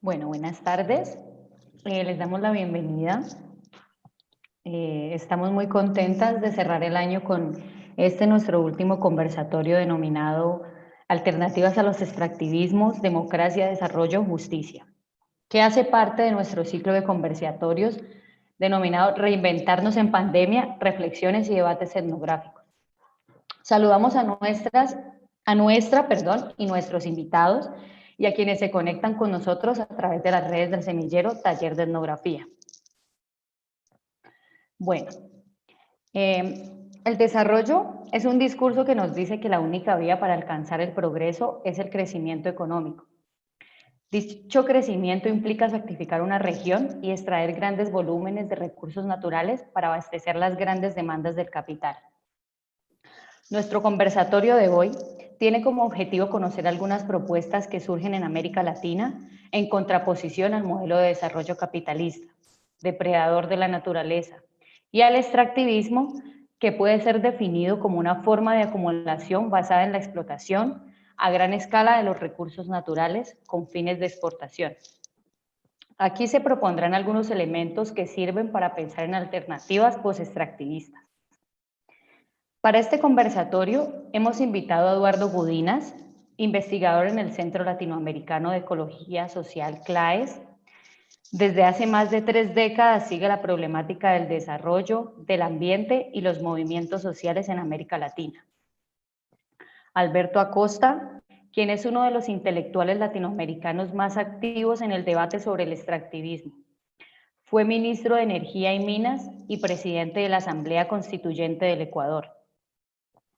Bueno, buenas tardes. Les damos la bienvenida. Estamos muy contentas de cerrar el año con nuestro último conversatorio denominado Alternativas a los extractivismos, democracia, desarrollo, justicia, que hace parte de nuestro ciclo de conversatorios denominado Reinventarnos en pandemia, reflexiones y debates etnográficos. Saludamos a nuestra y nuestros invitados y a quienes se conectan con nosotros a través de las redes del semillero Taller de Etnografía. Bueno, el desarrollo es un discurso que nos dice que la única vía para alcanzar el progreso es el crecimiento económico. Dicho crecimiento implica sacrificar una región y extraer grandes volúmenes de recursos naturales para abastecer las grandes demandas del capital. Nuestro conversatorio de hoy tiene como objetivo conocer algunas propuestas que surgen en América Latina en contraposición al modelo de desarrollo capitalista, depredador de la naturaleza, y al extractivismo, que puede ser definido como una forma de acumulación basada en la explotación a gran escala de los recursos naturales con fines de exportación. Aquí se propondrán algunos elementos que sirven para pensar en alternativas post-extractivistas. Para este conversatorio hemos invitado a Eduardo Gudinas, investigador en el Centro Latinoamericano de Ecología Social CLAES. Desde hace más de 3 décadas sigue la problemática del desarrollo, del ambiente y los movimientos sociales en América Latina. Alberto Acosta, quien es uno de los intelectuales latinoamericanos más activos en el debate sobre el extractivismo. Fue ministro de Energía y Minas y presidente de la Asamblea Constituyente del Ecuador.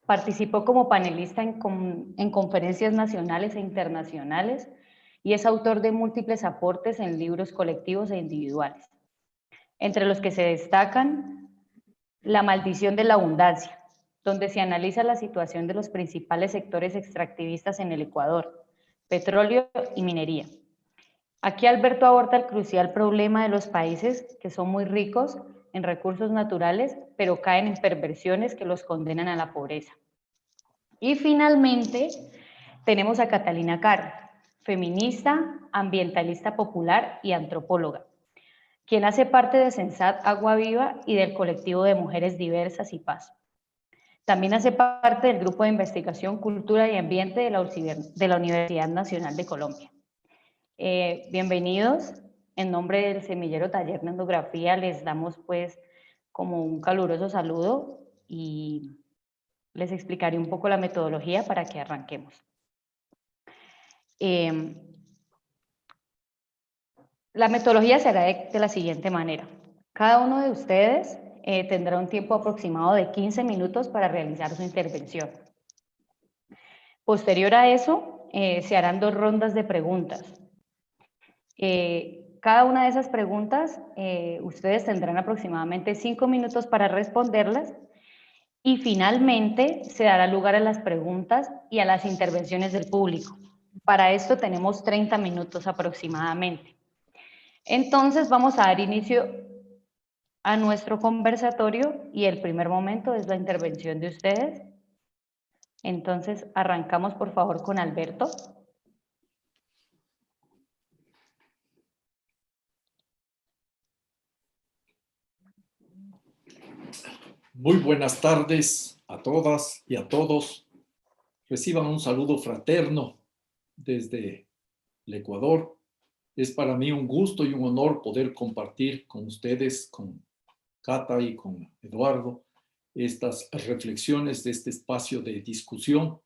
Participó como panelista en conferencias nacionales e internacionales y es autor de múltiples aportes en libros colectivos e individuales, entre los que se destacan La maldición de la abundancia, donde se analiza la situación de los principales sectores extractivistas en el Ecuador, petróleo y minería. Aquí Alberto aborda el crucial problema de los países que son muy ricos en recursos naturales, pero caen en perversiones que los condenan a la pobreza. Y finalmente tenemos a Catalina Caro, feminista, ambientalista popular y antropóloga, quien hace parte de Sensat Agua Viva y del colectivo de Mujeres Diversas y Paz. También hace parte del Grupo de Investigación, Cultura y Ambiente de la Universidad Nacional de Colombia. Bienvenidos. En nombre del Semillero Taller de Etnografía les damos pues como un caluroso saludo y les explicaré un poco la metodología para que arranquemos. La metodología se hará de la siguiente manera. Cada uno de ustedes tendrá un tiempo aproximado de 15 minutos para realizar su intervención. Posterior a eso, se harán 2 rondas de preguntas. Cada una de esas preguntas, ustedes tendrán aproximadamente 5 minutos para responderlas y finalmente se dará lugar a las preguntas y a las intervenciones del público. Para esto tenemos 30 minutos aproximadamente. Entonces vamos a dar inicio a nuestro conversatorio y el primer momento es la intervención de ustedes. Entonces arrancamos por favor con Alberto. Muy buenas tardes a todas y a todos. Reciban un saludo fraterno desde el Ecuador. Es para mí un gusto y un honor poder compartir con ustedes, con Cata y con Eduardo, estas reflexiones de este espacio de discusión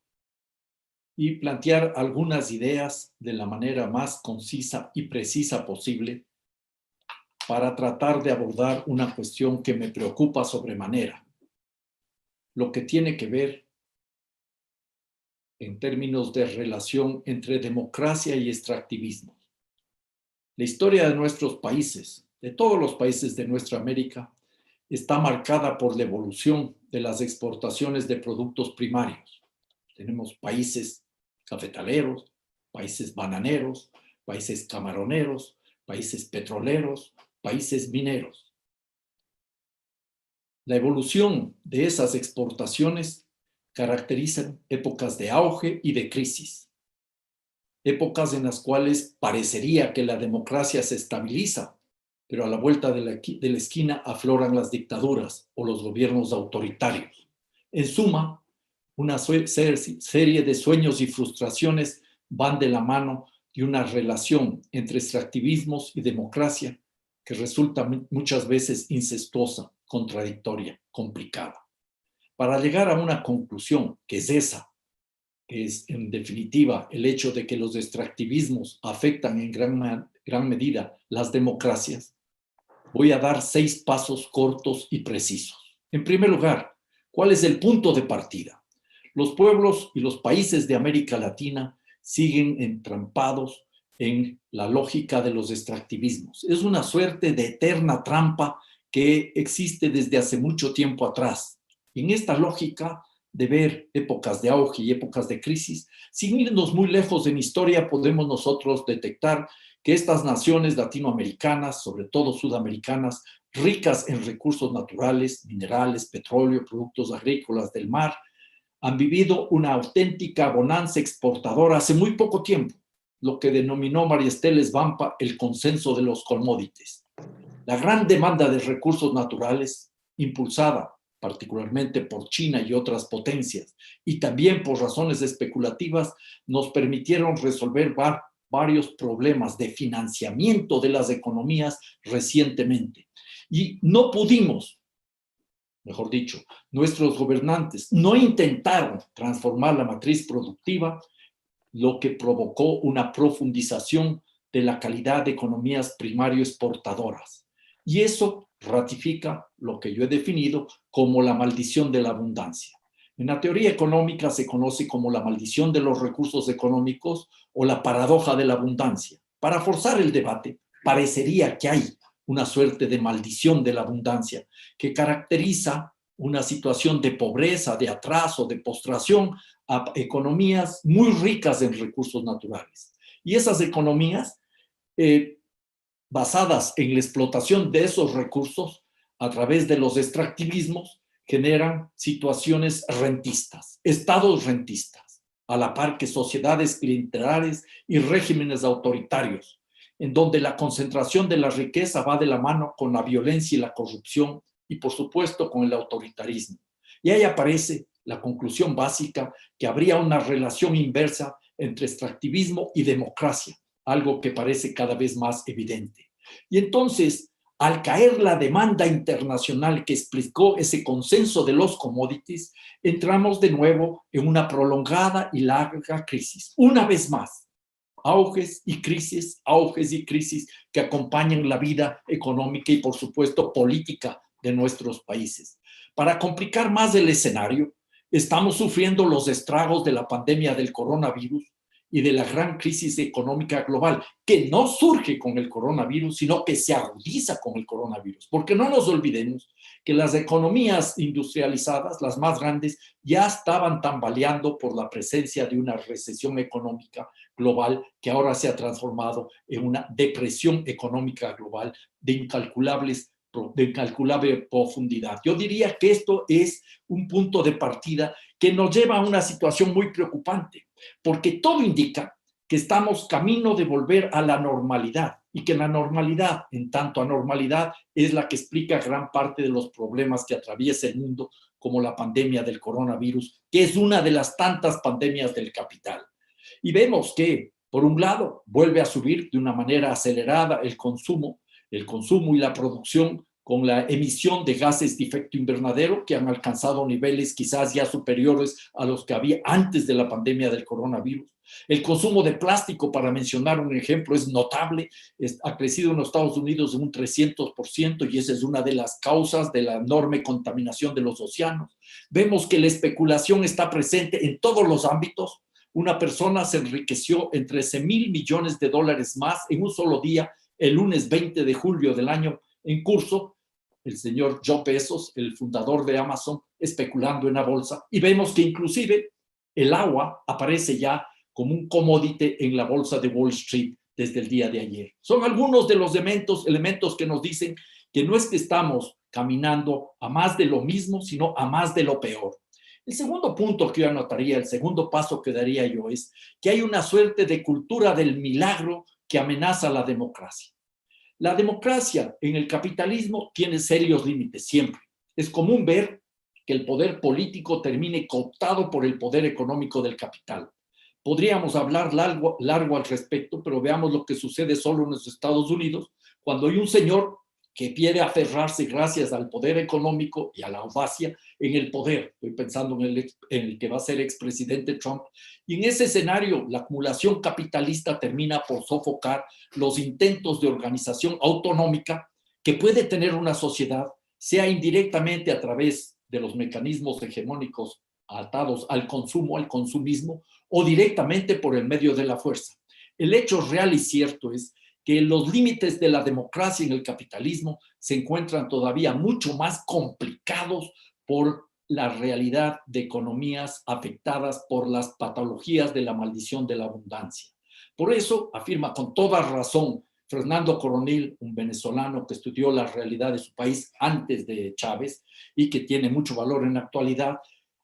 y plantear algunas ideas de la manera más concisa y precisa posible para tratar de abordar una cuestión que me preocupa sobremanera, lo que tiene que ver en términos de relación entre democracia y extractivismo. La historia de nuestros países, de todos los países de nuestra América, está marcada por la evolución de las exportaciones de productos primarios. Tenemos países cafetaleros, países bananeros, países camaroneros, países petroleros, países mineros. La evolución de esas exportaciones caracterizan épocas de auge y de crisis. épocas en las cuales parecería que la democracia se estabiliza, pero a la vuelta de la esquina afloran las dictaduras o los gobiernos autoritarios. En suma, una serie de sueños y frustraciones van de la mano de una relación entre extractivismos y democracia que resulta muchas veces incestuosa, contradictoria, complicada. Para llegar a una conclusión, que es esa, que es en definitiva el hecho de que los extractivismos afectan en gran medida las democracias, voy a dar 6 pasos cortos y precisos. En primer lugar, ¿cuál es el punto de partida? Los pueblos y los países de América Latina siguen entrampados en la lógica de los extractivismos. Es una suerte de eterna trampa que existe desde hace mucho tiempo atrás. En esta lógica de ver épocas de auge y épocas de crisis, sin irnos muy lejos en historia, podemos nosotros detectar que estas naciones latinoamericanas, sobre todo sudamericanas, ricas en recursos naturales, minerales, petróleo, productos agrícolas del mar, han vivido una auténtica bonanza exportadora hace muy poco tiempo, lo que denominó María Esteles Vampa el consenso de los commodities. La gran demanda de recursos naturales, impulsada particularmente por China y otras potencias, y también por razones especulativas, nos permitieron resolver varios problemas de financiamiento de las economías recientemente. Y no pudimos, mejor dicho, nuestros gobernantes no intentaron transformar la matriz productiva, lo que provocó una profundización de la calidad de economías primario exportadoras. Y eso ratifica lo que yo he definido como la maldición de la abundancia. En la teoría económica se conoce como la maldición de los recursos económicos o la paradoja de la abundancia. Para forzar el debate, parecería que hay una suerte de maldición de la abundancia que caracteriza una situación de pobreza, de atraso, de postración a economías muy ricas en recursos naturales. Y esas economías basadas en la explotación de esos recursos a través de los extractivismos generan situaciones rentistas, estados rentistas, a la par que sociedades clientelares y regímenes autoritarios, en donde la concentración de la riqueza va de la mano con la violencia y la corrupción y, por supuesto, con el autoritarismo. Y ahí aparece la conclusión básica que habría una relación inversa entre extractivismo y democracia, algo que parece cada vez más evidente. Y entonces, al caer la demanda internacional que explicó ese consenso de los commodities, entramos de nuevo en una prolongada y larga crisis. Una vez más, auges y crisis que acompañan la vida económica y, por supuesto, política de nuestros países. Para complicar más el escenario, estamos sufriendo los estragos de la pandemia del coronavirus y de la gran crisis económica global, que no surge con el coronavirus, sino que se agudiza con el coronavirus. Porque no nos olvidemos que las economías industrializadas, las más grandes, ya estaban tambaleando por la presencia de una recesión económica global que ahora se ha transformado en una depresión económica global de incalculable profundidad. Yo diría que esto es un punto de partida que nos lleva a una situación muy preocupante, porque todo indica que estamos camino de volver a la normalidad y que la normalidad, en tanto anormalidad, es la que explica gran parte de los problemas que atraviesa el mundo, como la pandemia del coronavirus, que es una de las tantas pandemias del capital. Y vemos que, por un lado, vuelve a subir de una manera acelerada el consumo y la producción, con la emisión de gases de efecto invernadero que han alcanzado niveles quizás ya superiores a los que había antes de la pandemia del coronavirus. El consumo de plástico, para mencionar un ejemplo, es notable, ha crecido en los Estados Unidos en un 300% y esa es una de las causas de la enorme contaminación de los océanos. Vemos que la especulación está presente en todos los ámbitos. Una persona se enriqueció en 13,000 millones de dólares más en un solo día, el lunes 20 de julio del año en curso, el señor Jeff Bezos, el fundador de Amazon, especulando en la bolsa, y vemos que inclusive el agua aparece ya como un commodity en la bolsa de Wall Street desde el día de ayer. Son algunos de los elementos que nos dicen que no es que estamos caminando a más de lo mismo, sino a más de lo peor. El segundo punto que yo anotaría, el segundo paso que daría yo es que hay una suerte de cultura del milagro que amenaza la democracia. La democracia en el capitalismo tiene serios límites siempre. Es común ver que el poder político termine cooptado por el poder económico del capital. Podríamos hablar largo al respecto, pero veamos lo que sucede solo en los Estados Unidos, cuando hay un señor que quiere aferrarse gracias al poder económico y a la audacia en el poder. Estoy pensando en el que va a ser expresidente Trump. Y en ese escenario, la acumulación capitalista termina por sofocar los intentos de organización autonómica que puede tener una sociedad, sea indirectamente a través de los mecanismos hegemónicos atados al consumo, al consumismo, o directamente por el medio de la fuerza. El hecho real y cierto es que los límites de la democracia en el capitalismo se encuentran todavía mucho más complicados por la realidad de economías afectadas por las patologías de la maldición de la abundancia. Por eso, afirma con toda razón Fernando Coronil, un venezolano que estudió la realidad de su país antes de Chávez y que tiene mucho valor en la actualidad,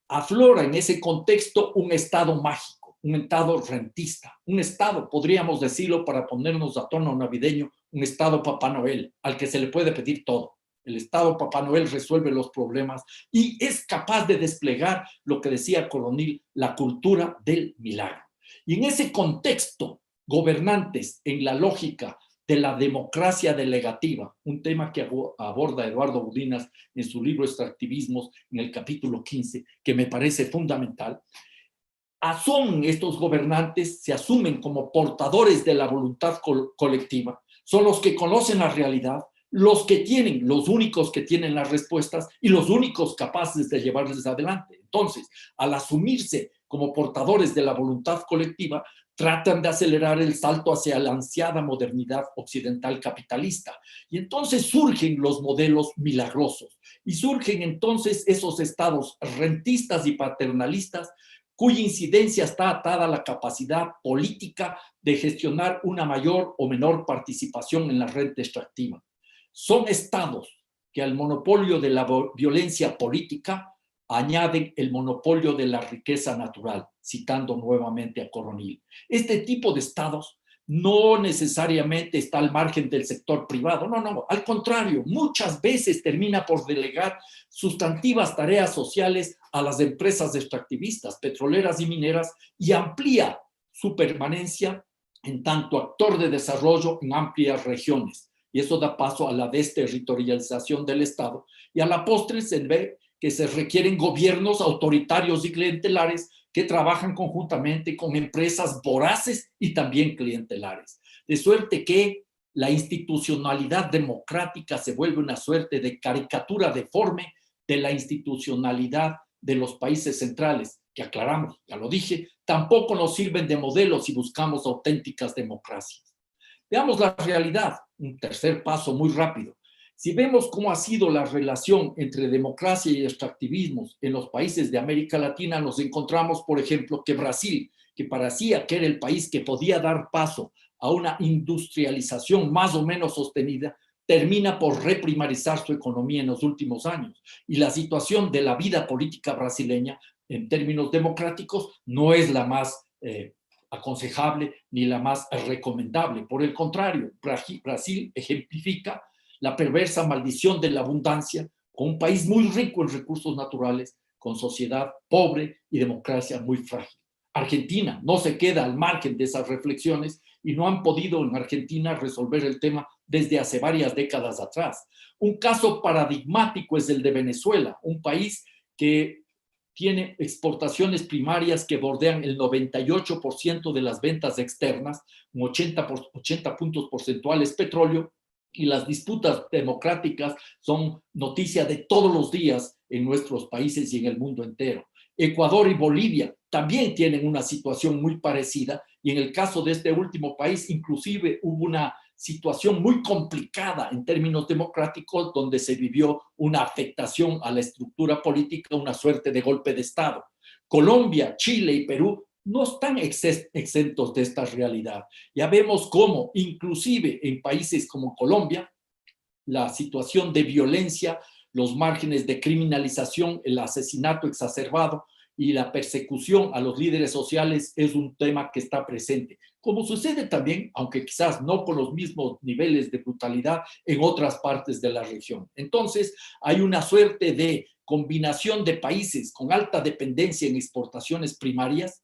aflora en ese contexto un estado mágico, un estado rentista, un estado, podríamos decirlo para ponernos a tono navideño, un estado Papá Noel, al que se le puede pedir todo. El estado Papá Noel resuelve los problemas y es capaz de desplegar lo que decía Coronil, la cultura del milagro. Y en ese contexto, gobernantes en la lógica de la democracia delegativa, un tema que aborda Eduardo Budinas en su libro Extractivismos, en el capítulo 15, que me parece fundamental. Son estos gobernantes, se asumen como portadores de la voluntad colectiva, son los que conocen la realidad, los únicos que tienen las respuestas y los únicos capaces de llevarles adelante. Entonces, al asumirse como portadores de la voluntad colectiva, tratan de acelerar el salto hacia la ansiada modernidad occidental capitalista. Y entonces surgen los modelos milagrosos y surgen entonces esos estados rentistas y paternalistas cuya incidencia está atada a la capacidad política de gestionar una mayor o menor participación en la renta extractiva. Son estados que al monopolio de la violencia política añaden el monopolio de la riqueza natural, citando nuevamente a Coronil. Este tipo de estados no necesariamente está al margen del sector privado, no, al contrario, muchas veces termina por delegar sustantivas tareas sociales a las empresas extractivistas, petroleras y mineras y amplía su permanencia en tanto actor de desarrollo en amplias regiones. Y eso da paso a la desterritorialización del Estado y a la postre se ve que se requieren gobiernos autoritarios y clientelares que trabajan conjuntamente con empresas voraces y también clientelares. De suerte que la institucionalidad democrática se vuelve una suerte de caricatura deforme de la institucionalidad de los países centrales, que aclaramos, ya lo dije, tampoco nos sirven de modelo si buscamos auténticas democracias. Veamos la realidad, un tercer paso muy rápido. Si vemos cómo ha sido la relación entre democracia y extractivismos en los países de América Latina, nos encontramos, por ejemplo, que Brasil, que parecía que era el país que podía dar paso a una industrialización más o menos sostenida, termina por reprimarizar su economía en los últimos años. Y la situación de la vida política brasileña, en términos democráticos, no es la más aconsejable ni la más recomendable. Por el contrario, Brasil ejemplifica la perversa maldición de la abundancia con un país muy rico en recursos naturales, con sociedad pobre y democracia muy frágil. Argentina no se queda al margen de esas reflexiones y no han podido en Argentina resolver el tema desde hace varias décadas atrás. Un caso paradigmático es el de Venezuela, un país que tiene exportaciones primarias que bordean el 98% de las ventas externas, un 80 puntos porcentuales petróleo, y las disputas democráticas son noticia de todos los días en nuestros países y en el mundo entero. Ecuador y Bolivia también tienen una situación muy parecida y en el caso de este último país inclusive hubo una situación muy complicada en términos democráticos donde se vivió una afectación a la estructura política, una suerte de golpe de Estado. Colombia, Chile y Perú no están exentos de esta realidad. Ya vemos cómo, inclusive en países como Colombia, la situación de violencia los márgenes de criminalización, el asesinato exacerbado y la persecución a los líderes sociales es un tema que está presente. Como sucede también, aunque quizás no con los mismos niveles de brutalidad, en otras partes de la región. Entonces, hay una suerte de combinación de países con alta dependencia en exportaciones primarias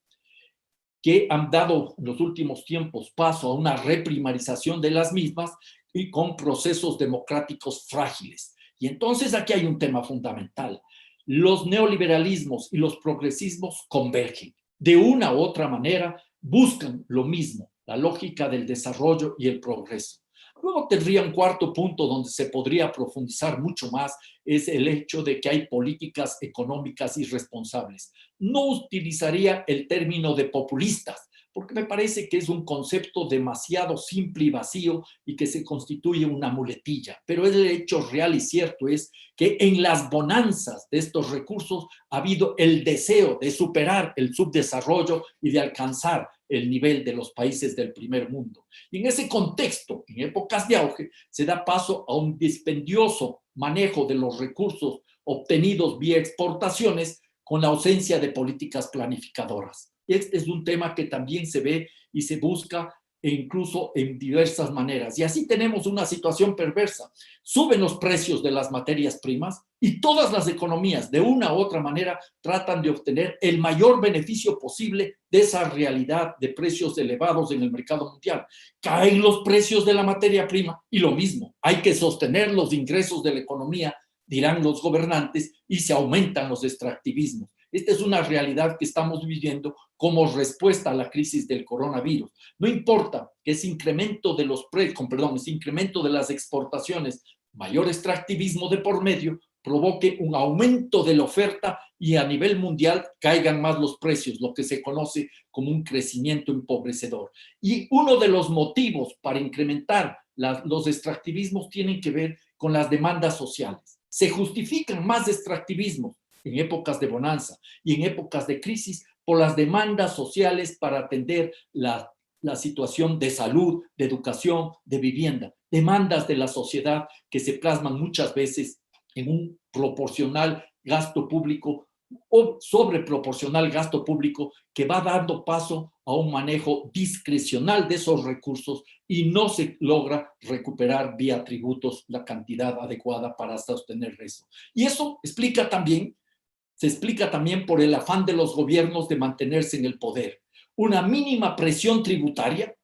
que han dado en los últimos tiempos paso a una reprimarización de las mismas y con procesos democráticos frágiles. Y entonces aquí hay un tema fundamental. Los neoliberalismos y los progresismos convergen. De una u otra manera buscan lo mismo, la lógica del desarrollo y el progreso. Luego tendría un cuarto punto donde se podría profundizar mucho más, es el hecho de que hay políticas económicas irresponsables. No utilizaría el término de populistas, porque me parece que es un concepto demasiado simple y vacío y que se constituye una muletilla. Pero el hecho real y cierto es que en las bonanzas de estos recursos ha habido el deseo de superar el subdesarrollo y de alcanzar el nivel de los países del primer mundo. Y en ese contexto, en épocas de auge, se da paso a un dispendioso manejo de los recursos obtenidos vía exportaciones con la ausencia de políticas planificadoras. Este es un tema que también se ve y se busca e incluso en diversas maneras. Y así tenemos una situación perversa. Suben los precios de las materias primas y todas las economías, de una u otra manera, tratan de obtener el mayor beneficio posible de esa realidad de precios elevados en el mercado mundial. Caen los precios de la materia prima y lo mismo, hay que sostener los ingresos de la economía, dirán los gobernantes, y se aumentan los extractivismos. Esta es una realidad que estamos viviendo como respuesta a la crisis del coronavirus. No importa que ese incremento de los ese incremento de las exportaciones, mayor extractivismo de por medio, provoque un aumento de la oferta y a nivel mundial caigan más los precios, lo que se conoce como un crecimiento empobrecedor. Y uno de los motivos para incrementar los extractivismos tienen que ver con las demandas sociales. Se justifican más extractivismos en épocas de bonanza y en épocas de crisis por las demandas sociales para atender la situación de salud, de educación, de vivienda, demandas de la sociedad que se plasman muchas veces en un proporcional gasto público o sobreproporcional gasto público que va dando paso a un manejo discrecional de esos recursos y no se logra recuperar vía tributos la cantidad adecuada para sostener eso. Y eso se explica también por el afán de los gobiernos de mantenerse en el poder. Una mínima presión tributaria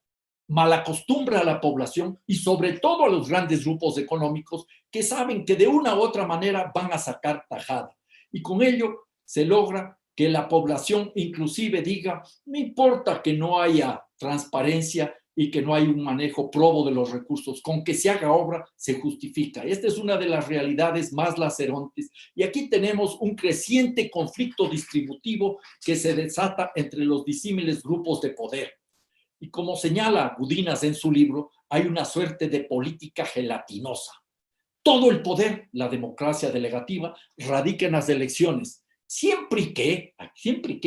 malacostumbra a la población y sobre todo a los grandes grupos económicos que saben que de una u otra manera van a sacar tajada. Y con ello se logra que la población inclusive diga, no importa que no haya transparencia y que no hay un manejo probo de los recursos, con que se haga obra se justifica. Esta es una de las realidades más lacerantes y aquí tenemos un creciente conflicto distributivo que se desata entre los disímiles grupos de poder. Y como señala Gudinas en su libro, hay una suerte de política gelatinosa. Todo el poder, la democracia delegativa, radica en las elecciones. Siempre y que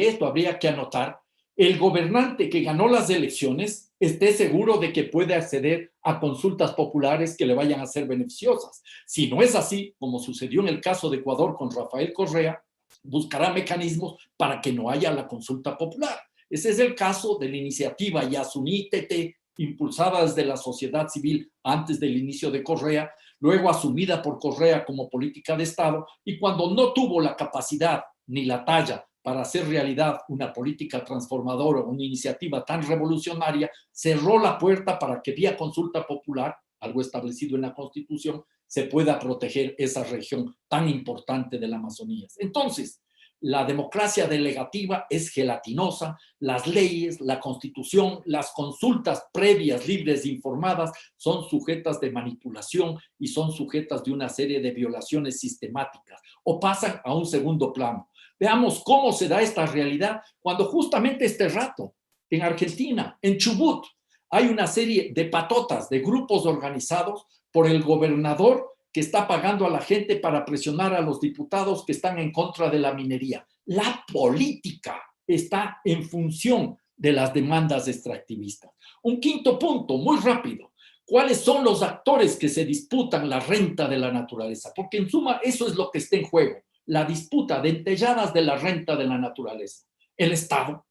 esto habría que anotar, el gobernante que ganó las elecciones esté seguro de que puede acceder a consultas populares que le vayan a ser beneficiosas. Si no es así, como sucedió en el caso de Ecuador con Rafael Correa, buscará mecanismos para que no haya la consulta popular. Ese es el caso de la iniciativa Yasuní Tete, impulsada desde la sociedad civil antes del inicio de Correa, luego asumida por Correa como política de Estado, y cuando no tuvo la capacidad ni la talla para hacer realidad una política transformadora, una iniciativa tan revolucionaria, cerró la puerta para que vía consulta popular, algo establecido en la Constitución, se pueda proteger esa región tan importante de la Amazonía. Entonces, la democracia delegativa es gelatinosa, las leyes, la constitución, las consultas previas, libres e informadas son sujetas de manipulación y son sujetas de una serie de violaciones sistemáticas o pasan a un segundo plano. Veamos cómo se da esta realidad cuando justamente este rato, en Argentina, en Chubut, hay una serie de patotas, de grupos organizados por el gobernador que está pagando a la gente para presionar a los diputados que están en contra de la minería. La política está en función de las demandas extractivistas. Un quinto punto, muy rápido. ¿Cuáles son los actores que se disputan la renta de la naturaleza? Porque en suma eso es lo que está en juego, la disputa de dentelladas de la renta de la naturaleza. El Estado,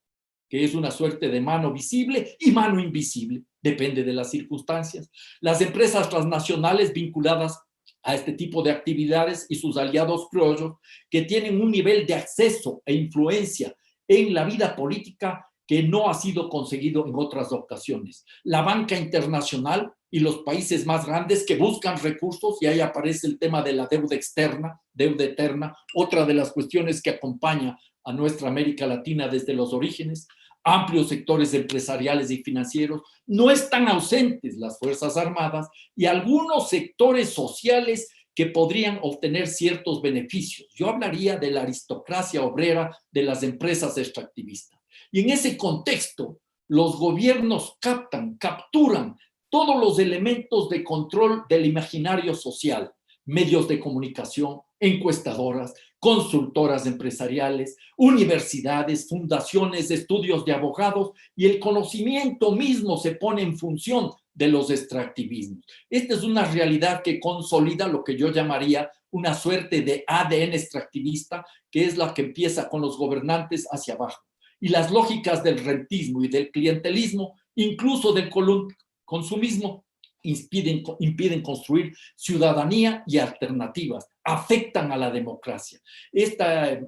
que es una suerte de mano visible y mano invisible, depende de las circunstancias. Las empresas transnacionales vinculadas a este tipo de actividades y sus aliados criollos, que tienen un nivel de acceso e influencia en la vida política que no ha sido conseguido en otras ocasiones. La banca internacional y los países más grandes que buscan recursos, y ahí aparece el tema de la deuda externa, deuda eterna, otra de las cuestiones que acompaña a nuestra América Latina desde los orígenes. Amplios sectores empresariales y financieros, no están ausentes las Fuerzas Armadas y algunos sectores sociales que podrían obtener ciertos beneficios. Yo hablaría de la aristocracia obrera de las empresas extractivistas. Y en ese contexto, los gobiernos capturan todos los elementos de control del imaginario social, medios de comunicación, encuestadoras, consultoras empresariales, universidades, fundaciones, estudios de abogados, y el conocimiento mismo se pone en función de los extractivismos. Esta es una realidad que consolida lo que yo llamaría una suerte de ADN extractivista, que es la que empieza con los gobernantes hacia abajo. Y las lógicas del rentismo y del clientelismo, incluso del consumismo, impiden construir ciudadanía y alternativas, afectan a la democracia. Este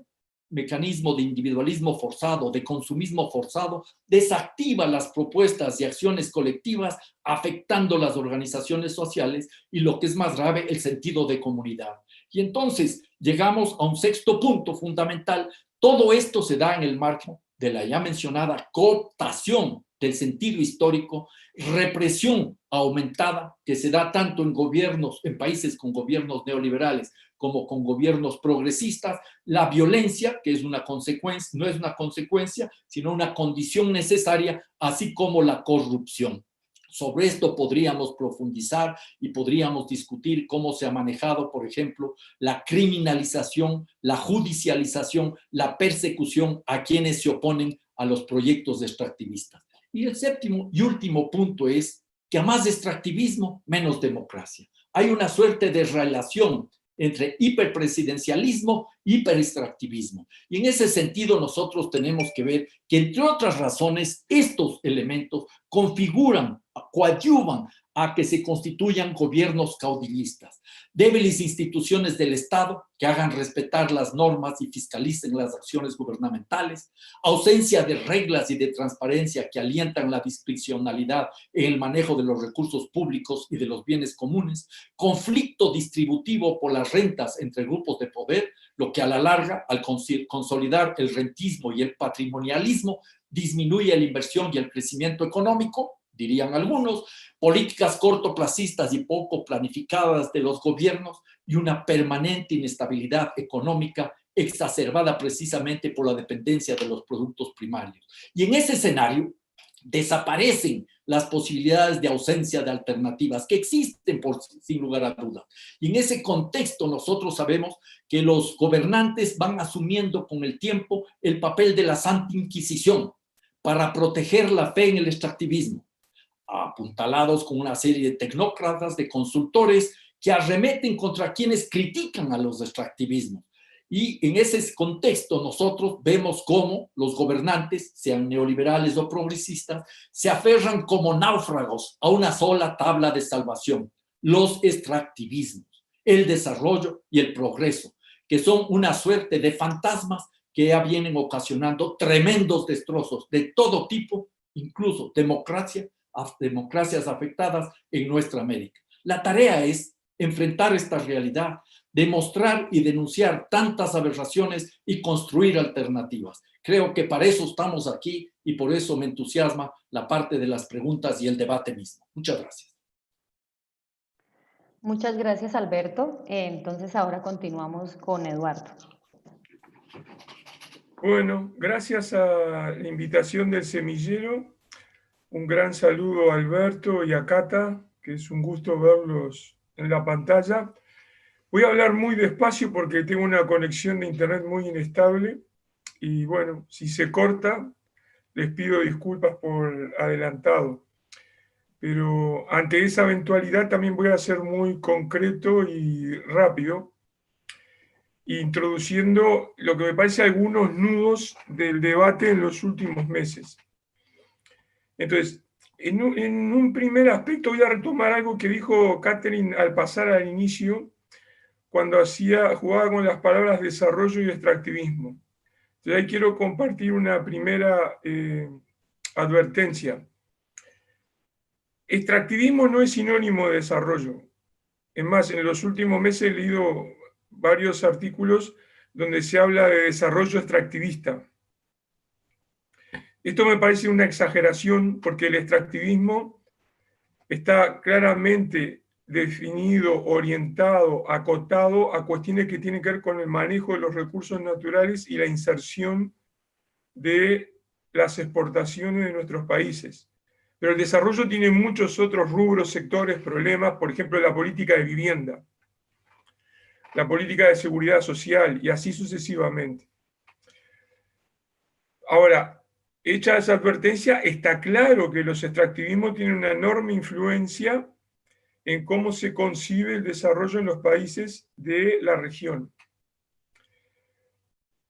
mecanismo de individualismo forzado, de consumismo forzado, desactiva las propuestas y acciones colectivas, afectando las organizaciones sociales y, lo que es más grave, el sentido de comunidad. Y entonces llegamos a un sexto punto fundamental. Todo esto se da en el marco de la ya mencionada cooptación del sentido histórico, represión aumentada que se da tanto en gobiernos, en países con gobiernos neoliberales como con gobiernos progresistas, la violencia, que es una consecuencia, no es una consecuencia, sino una condición necesaria, así como la corrupción. Sobre esto podríamos profundizar y podríamos discutir cómo se ha manejado, por ejemplo, la criminalización, la judicialización, la persecución a quienes se oponen a los proyectos extractivistas. Y el séptimo y último punto es que a más extractivismo, menos democracia. Hay una suerte de relación entre hiperpresidencialismo y hiperextractivismo. Y en ese sentido nosotros tenemos que ver que, entre otras razones, estos elementos configuran, coadyuvan a que se constituyan gobiernos caudillistas, débiles instituciones del Estado que hagan respetar las normas y fiscalicen las acciones gubernamentales, ausencia de reglas y de transparencia que alientan la discrecionalidad en el manejo de los recursos públicos y de los bienes comunes, conflicto distributivo por las rentas entre grupos de poder, lo que a la larga, al consolidar el rentismo y el patrimonialismo, disminuye la inversión y el crecimiento económico, dirían algunos, políticas cortoplacistas y poco planificadas de los gobiernos y una permanente inestabilidad económica exacerbada precisamente por la dependencia de los productos primarios. Y en ese escenario desaparecen las posibilidades de ausencia de alternativas que existen sin lugar a dudas. Y en ese contexto nosotros sabemos que los gobernantes van asumiendo con el tiempo el papel de la Santa Inquisición para proteger la fe en el extractivismo, apuntalados con una serie de tecnócratas, de consultores que arremeten contra quienes critican a los extractivismos. Y en ese contexto nosotros vemos cómo los gobernantes, sean neoliberales o progresistas, se aferran como náufragos a una sola tabla de salvación: los extractivismos, el desarrollo y el progreso, que son una suerte de fantasmas que ya vienen ocasionando tremendos destrozos de todo tipo, incluso democracias afectadas en nuestra América. La tarea es enfrentar esta realidad, demostrar y denunciar tantas aberraciones y construir alternativas. Creo que para eso estamos aquí y por eso me entusiasma la parte de las preguntas y el debate mismo. Muchas gracias. Muchas gracias, Alberto. Entonces ahora continuamos con Eduardo. Bueno, gracias a la invitación del semillero, un gran saludo a Alberto y a Cata, que es un gusto verlos en la pantalla. Voy a hablar muy despacio porque tengo una conexión de internet muy inestable y bueno, si se corta, les pido disculpas por adelantado. pero ante esa eventualidad también voy a ser muy concreto y rápido, introduciendo lo que me parece algunos nudos del debate en los últimos meses. Entonces, en un primer aspecto voy a retomar algo que dijo Catherine al pasar al inicio, cuando jugaba con las palabras desarrollo y extractivismo. Entonces ahí quiero compartir una primera advertencia. Extractivismo no es sinónimo de desarrollo. Es más, en los últimos meses he leído varios artículos donde se habla de desarrollo extractivista. Esto me parece una exageración porque el extractivismo está claramente definido, orientado, acotado a cuestiones que tienen que ver con el manejo de los recursos naturales y la inserción de las exportaciones de nuestros países. Pero el desarrollo tiene muchos otros rubros, sectores, problemas, por ejemplo, la política de vivienda, la política de seguridad social y así sucesivamente. Ahora, hecha esa advertencia, está claro que los extractivismos tienen una enorme influencia en cómo se concibe el desarrollo en los países de la región.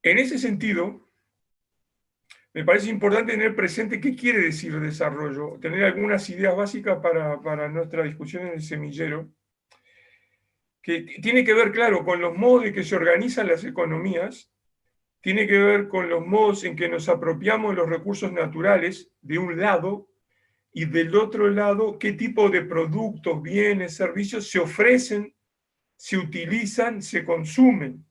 En ese sentido, me parece importante tener presente qué quiere decir desarrollo, tener algunas ideas básicas para nuestra discusión en el semillero, que tiene que ver, claro, con los modos en que se organizan las economías, tiene que ver con los modos en que nos apropiamos de los recursos naturales, de un lado, y del otro lado, qué tipo de productos, bienes, servicios se ofrecen, se utilizan, se consumen.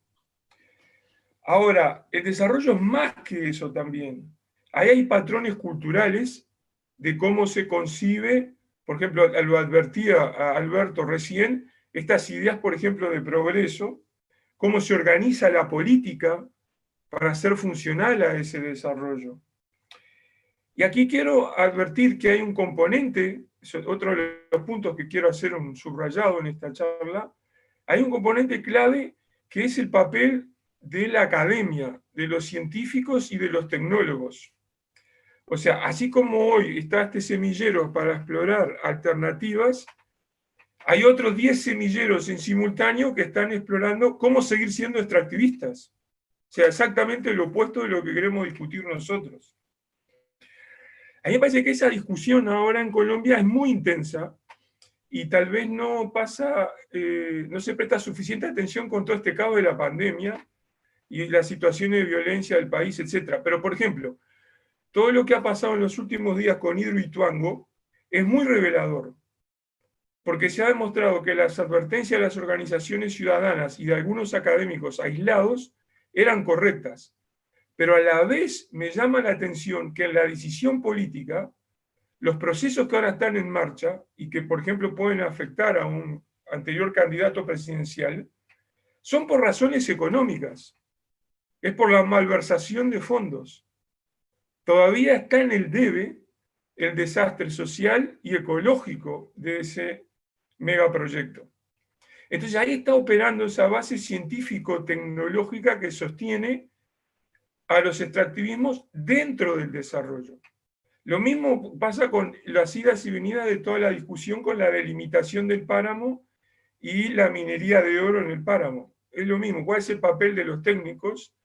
Ahora, el desarrollo es más que eso también. Ahí hay patrones culturales de cómo se concibe, por ejemplo, lo advertía a Alberto recién, estas ideas, por ejemplo, de progreso, cómo se organiza la política para hacer funcional a ese desarrollo. Y aquí quiero advertir que hay un componente, otro de los puntos que quiero hacer un subrayado en esta charla, hay un componente clave que es el papel de la academia, de los científicos y de los tecnólogos. O sea, así como hoy está este semillero para explorar alternativas, hay otros 10 semilleros en simultáneo que están explorando cómo seguir siendo extractivistas. O sea, exactamente lo opuesto de lo que queremos discutir nosotros. A mí me parece que esa discusión ahora en Colombia es muy intensa y tal vez no se presta suficiente atención con todo este caos de la pandemia y las situaciones de violencia del país, etc. Pero, por ejemplo, todo lo que ha pasado en los últimos días con Hidroituango es muy revelador, porque se ha demostrado que las advertencias de las organizaciones ciudadanas y de algunos académicos aislados eran correctas. Pero a la vez me llama la atención que en la decisión política, los procesos que ahora están en marcha y que, por ejemplo, pueden afectar a un anterior candidato presidencial, son por razones económicas. Es por la malversación de fondos. Todavía está en el debe el desastre social y ecológico de ese megaproyecto. Entonces ahí está operando esa base científico-tecnológica que sostiene a los extractivismos dentro del desarrollo. Lo mismo pasa con las idas y venidas de toda la discusión con la delimitación del páramo y la minería de oro en el páramo. Es lo mismo, ¿cuál es el papel de los técnicos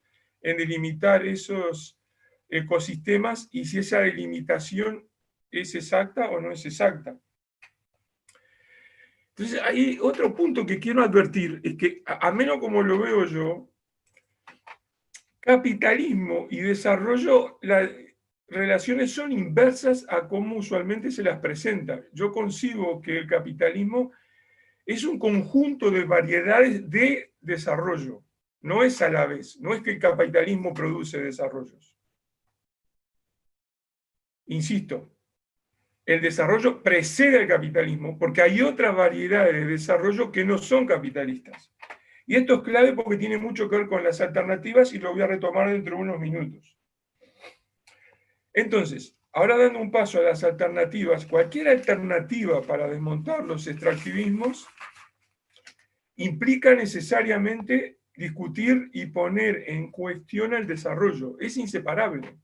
en delimitar esos ecosistemas y si esa delimitación es exacta o no es exacta? Entonces, hay otro punto que quiero advertir, es que, a menos como lo veo yo, capitalismo y desarrollo, las relaciones son inversas a cómo usualmente se las presenta. Yo concibo que el capitalismo es un conjunto de variedades de desarrollo, no es a la vez, no es que el capitalismo produce desarrollos. Insisto, el desarrollo precede al capitalismo porque hay otras variedades de desarrollo que no son capitalistas. Y esto es clave porque tiene mucho que ver con las alternativas y lo voy a retomar dentro de unos minutos. Entonces, ahora dando un paso a las alternativas, cualquier alternativa para desmontar los extractivismos implica necesariamente discutir y poner en cuestión el desarrollo. Es inseparable.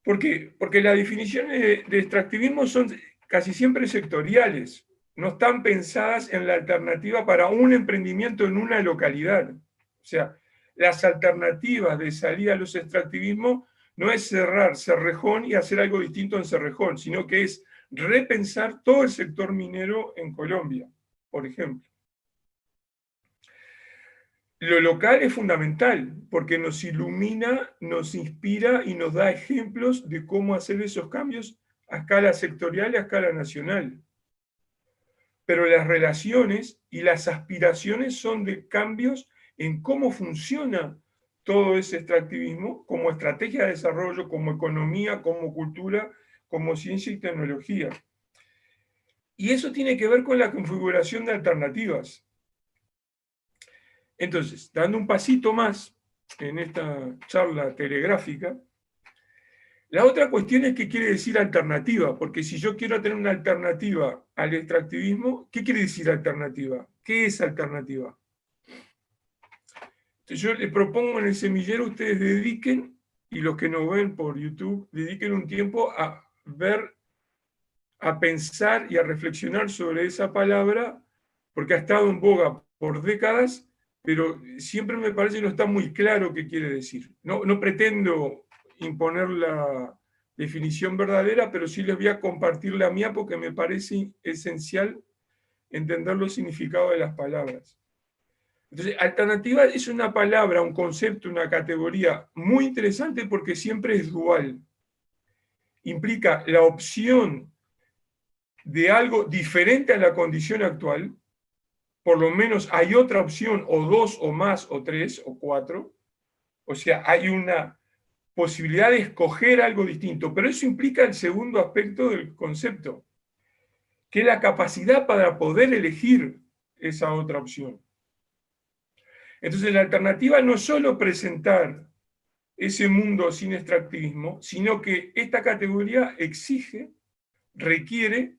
¿Por qué? Porque las definiciones de extractivismo son casi siempre sectoriales, no están pensadas en la alternativa para un emprendimiento en una localidad. O sea, las alternativas de salida a los extractivismos no es cerrar Cerrejón y hacer algo distinto en Cerrejón, sino que es repensar todo el sector minero en Colombia, por ejemplo. Lo local es fundamental porque nos ilumina, nos inspira y nos da ejemplos de cómo hacer esos cambios a escala sectorial y a escala nacional. Pero las relaciones y las aspiraciones son de cambios en cómo funciona todo ese extractivismo como estrategia de desarrollo, como economía, como cultura, como ciencia y tecnología. Y eso tiene que ver con la configuración de alternativas. Entonces, dando un pasito más en esta charla telegráfica, la otra cuestión es qué quiere decir alternativa, porque si yo quiero tener una alternativa al extractivismo, ¿qué quiere decir alternativa? ¿Qué es alternativa? Entonces yo les propongo en el semillero, ustedes dediquen, y los que nos ven por YouTube, dediquen un tiempo a ver, a pensar y a reflexionar sobre esa palabra, porque ha estado en boga por décadas, pero siempre me parece que no está muy claro qué quiere decir. No pretendo imponer la definición verdadera, pero sí les voy a compartir la mía porque me parece esencial entender los significados de las palabras. Entonces, alternativa es una palabra, un concepto, una categoría muy interesante porque siempre es dual. Implica la opción de algo diferente a la condición actual, por lo menos hay otra opción, o dos, o más, o tres, o cuatro, o sea, hay una posibilidad de escoger algo distinto, pero eso implica el segundo aspecto del concepto, que es la capacidad para poder elegir esa otra opción. Entonces, la alternativa no es solo presentar ese mundo sin extractivismo, sino que esta categoría exige, requiere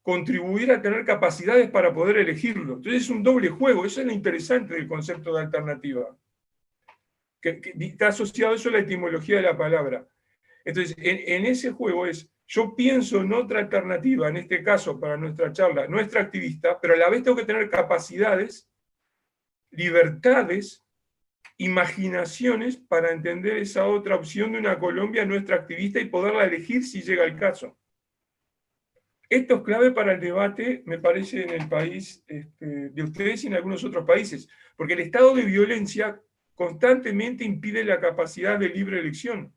contribuir a tener capacidades para poder elegirlo. Entonces es un doble juego, eso es lo interesante del concepto de alternativa, que está asociado a eso a la etimología de la palabra. Entonces, en ese juego es, yo pienso en otra alternativa, en este caso para nuestra charla, no extractivista, pero a la vez tengo que tener capacidades, libertades, imaginaciones para entender esa otra opción de una Colombia no extractivista y poderla elegir si llega el caso. Esto es clave para el debate, me parece, en el país de ustedes y en algunos otros países, porque el estado de violencia constantemente impide la capacidad de libre elección.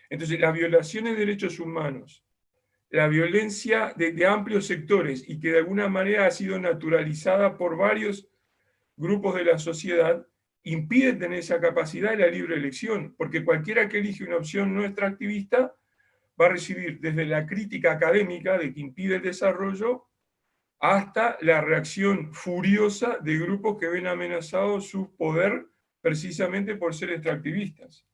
Entonces, las violaciones de derechos humanos, la violencia de amplios sectores y que de alguna manera ha sido naturalizada por varios grupos de la sociedad, impide tener esa capacidad de la libre elección, porque cualquiera que elige una opción no extractivista va a recibir desde la crítica académica de que impide el desarrollo hasta la reacción furiosa de grupos que ven amenazado su poder precisamente por ser extractivistas.